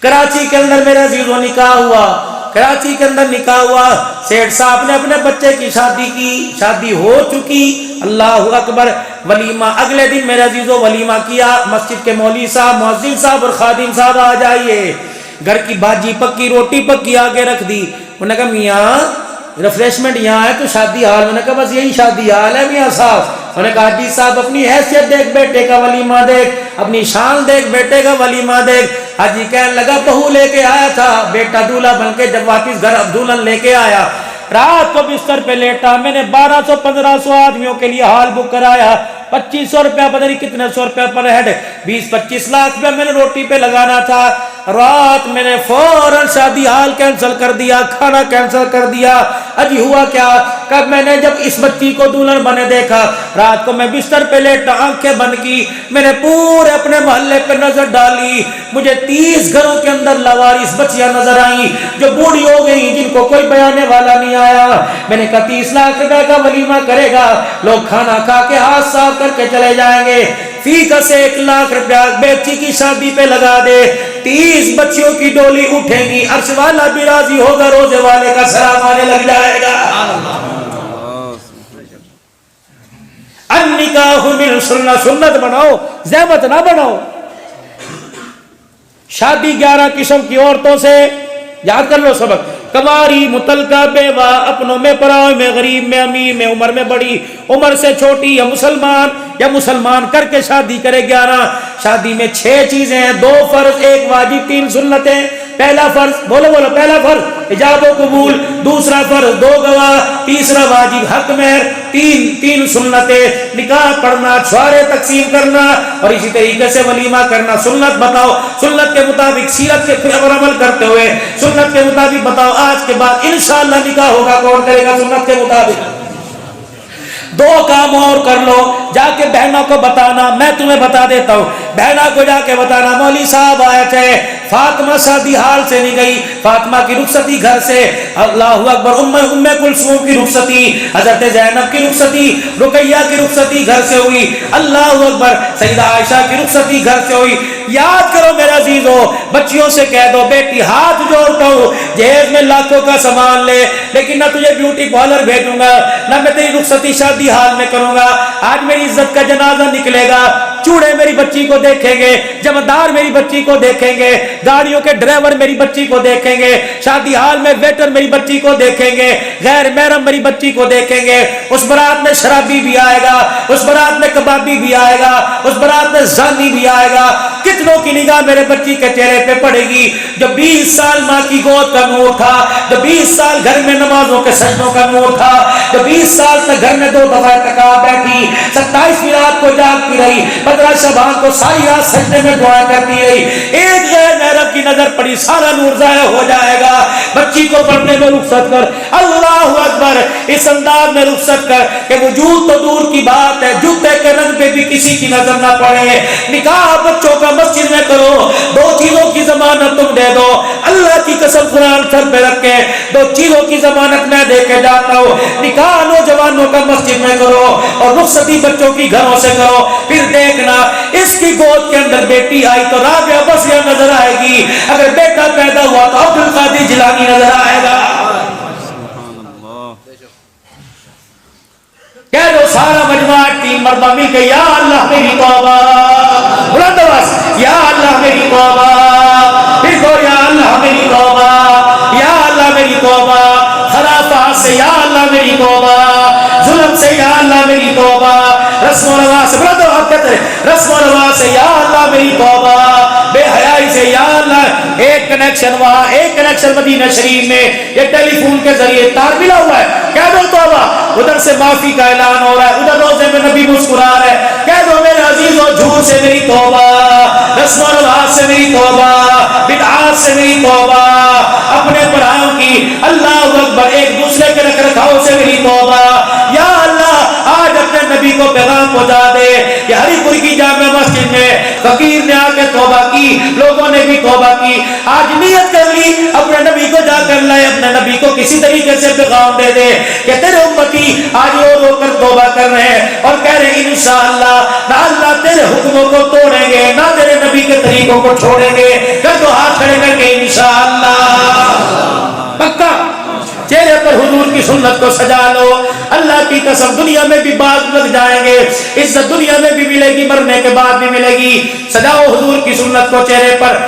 کراچی کے اندر میرا عزیزوں نکاح ہوا، کراچی کے اندر نکاح ہوا. سیٹھ صاحب نے اپنے بچے کی شادی کی، شادی ہو چکی، اللہ اکبر. ولیمہ اگلے دن میرے عزیزوں ولیمہ کیا. مسجد کے مولوی صاحب، مؤذن صاحب اور خادم صاحب آ جائیے. گھر کی بھاجی پکی، روٹی پکی آگے رکھ دی. انہوں نے کہا میاں ریفریشمنٹ یہاں ہے تو شادی حال. میں نے کہا بس یہی شادی حال ہے میاں صاحب. انہوں نے کہا حاجی صاحب اپنی حیثیت دیکھ، بیٹے کا ولیمہ دیکھ، اپنی شان دیکھ، بیٹے کا ولیمہ دیکھ. حاجی کہنے لگا بہو لے کے آیا تھا، بیٹا دولہا بن کے جب واپس گھر دلہن لے کے آیا، رات کو بستر پہ لیٹا، میں نے 1200-1500 آدمیوں کے لیے ہال بک کرایا، 2500 روپیہ پتہ نہیں کتنے 100 روپیہ پر ہیڈ، 20-25 لاکھ روپیہ میں نے روٹی پہ لگانا تھا. رات میں نے فوراً شادی ہال کینسل کر دیا، کھانا کینسل کر دیا. اجی ہوا کیا؟ کب میں نے جب اس بچی کو دلہن بنے دیکھا، رات کو میں بستر پہ لیٹا، آنکھیں بند کی، میں نے پورے اپنے محلے پہ نظر ڈالی. مجھے 30 گھروں کے اندر لاوارث بچیاں نظر آئیں جو بوڑھی ہو گئی، جن کو کوئی بیانے والا نہیں آیا. میں نے کہا 30 لاکھ روپے کا ولیمہ کرے گا، لوگ کھانا کھا کے ہاتھ صاف کر کے چلے جائیں گے. فی کا سے 1 لاکھ روپیہ بیٹی کی شادی پہ لگا دے، 30 بچیوں کی ڈولی اٹھے گی، عرش والا بھی راضی ہوگا، روزے والے کا سلام آنے لگ جائے گا. النکاح من سنت، سنت بناؤ، زحمت نہ بناؤ. شادی 11 قسم کی عورتوں سے، یاد کر لو سبق. کنواری، متعلقہ، بیوہ، اپنوں میں پراؤ میں، غریب میں، امیر میں، عمر میں بڑی، عمر سے چھوٹی، یا مسلمان کر کے شادی کرے. 11 شادی میں 6 چیزیں ہیں، 2 فرض 1 واجب 3 سنتیں. پہلا فرض بولو پہلا فرض ایجاب و قبول، دوسرا فرض 2 گواہ، تیسرا واجب حق مہر، 3 سنتیں، نکاح پڑھنا، چھوارے تقسیم کرنا، اور اسی طریقے سے ولیمہ کرنا. سنت بتاؤ، سنت کے مطابق سیرت کے پر عمل کرتے ہوئے سنت کے مطابق بتاؤ آج کے بعد انشاءاللہ نکاح ہوگا کون کرے گا سنت کے مطابق. 2 کام اور کر لو، جا کے بہنوں کو بتانا، میں تمہیں بتا دیتا ہوں، بہنوں کو جا کے بتانا مولوی صاحب آئے تھے، فاطمہ شادی حال سے نہیں گئی، فاطمہ کی رخصتی گھر سے، اللہ اکبر، ام کلثوم کی رخصتی، حضرت زینب کی رخصتی، رقیہ کی رخصتی گھر سے ہوئی، اللہ اکبر، سیدہ عائشہ کی رخصتی گھر سے ہوئی. یاد کرو میرے عزیزو، بچیوں سے کہہ دو بیٹی ہاتھ جوڑتا ہوں جہیز میں لاکھوں کا سامان لے، لیکن نہ تجھے بیوٹی پارلر بھیجوں گا، نہ میں تیری رخصتی شادی حال میں کروں گا. آج میری عزت کا جنازہ نکلے گا، چوڑے میری بچی کو دیکھیں گے, جمعدار میری بچی کو دیکھیں گے, گاڑیوں کے ڈرائیور میری بچی کو دیکھیں گے, شادی حال میں ویٹر میری بچی کو دیکھیں گے, غیر محرم میری بچی کو دیکھیں گے. اس برات میں شرابی بھی آئے گا, اس برات میں کبابی بھی آئے گا, اس برات میں زانی بھی آئے گا. کتنوں کی نگاہ میرے بچی کے چہرے پہ پڑے گی جو 20 سال ماں کی گود کا نور تھا, جو 20 سال گھر میں نمازوں کے سجدوں کا نور تھا, جو 20 سال تک گھر میں 2 دفعہ اعتکاف بیٹھی, 27ویں رات کو جاگتی رہی, 15 شعبان کو ساری رات سجدے میں دعا کرتی رہی. ایک غیر محرم کی نظر پڑی, سارا نور ضائع ہو جائے گا. بچی کو پڑھنے میں رخصت کر, اللہ اکبر, اس انداز میں رخصت کر کہ وجود تو دور کی بات ہے, جوتے کے رنگ پہ بھی کسی کی نظر نہ پڑے. نکاح بچوں کا مسجد میں کرو, 2 چیزوں کی ضمانت تم دے دو. اللہ کی قسم قرآن سر پہ رکھ کے 2 چیزوں کی ضمانت میں دے کے جاتا ہوں. نکاح نوجوانوں کا مسجد میں کرو اور رخصتی بچوں کی گھروں سے کرو. پھر دیکھنا اس کی گود کے اندر بیٹی آئی تو رابعہ بصریہ نظر آئے گی, اگر بیٹا پیدا ہوا تو عبد القادر جیلانی نظر آئے گا. کہہ دو سارا مجمع 3 مرتبہ مل کے یا اللہ میری توبہ, بلند آواز یا اللہ میری توبہ, پھر دو یا اللہ میری توبہ, یا اللہ میری توبہ, خرافات سے یا اللہ میری توبہ, ظلم سے یا اللہ میری توبہ, رسم و رواج سے, بلند آواز کہتے ہیں, رسم و رواج سے یا اللہ میری توبہ, بے حیائی سے یا اللہ. ایک کنیکشن وہاں, ایک کنیکشن مدینہ شریف میں, یہ ٹیلی فون کے ذریعے تار ملا ہوا ہے. کہہ دو توبہ, ادھر سے معافی کا اعلان ہو رہا ہے, ادھر روزے میں نبی مسکرا رہا ہے. کہہ دو میرے عزیزوں, جھوٹ سے میری توبہ, رسم و رواج سے میری توبہ, بدعات سے میری توبہ, اپنے پڑھاؤں کی اللہ اکبر ایک دوسرے کے رکھ رکھاؤ سے میری توبہ. یا اللہ آج اپنے نبی کو پیغام پہنچا دے کہ ہری پور کی جامع مسجد میں فقیر نے آ کے توبہ کی, لوگوں نے بھی توبہ کی. آج نیت کر لی اپنے نبی کو جا کر لائے, اپنے نبی کو کسی طریقے سے پیغام دے دے کہ تیرے امتی آج رو کر توبہ کر رہے ہیں اور کہہ رہے ہیں انشاءاللہ نہ اللہ تیرے حکموں کو توڑیں گے, نہ تیرے نبی کے طریقوں کو چھوڑیں گے. کر دو ہاتھ کھڑے کر کے انشاءاللہ. پکا چہرے پر حضور کی سنت کو سجا لو. اللہ کی قسم دنیا میں بھی باغ لگ جائیں گے, عزت دنیا میں بھی ملے گی, مرنے کے بعد بھی ملے گی. سجاؤ حضور کی سنت کو چہرے پر.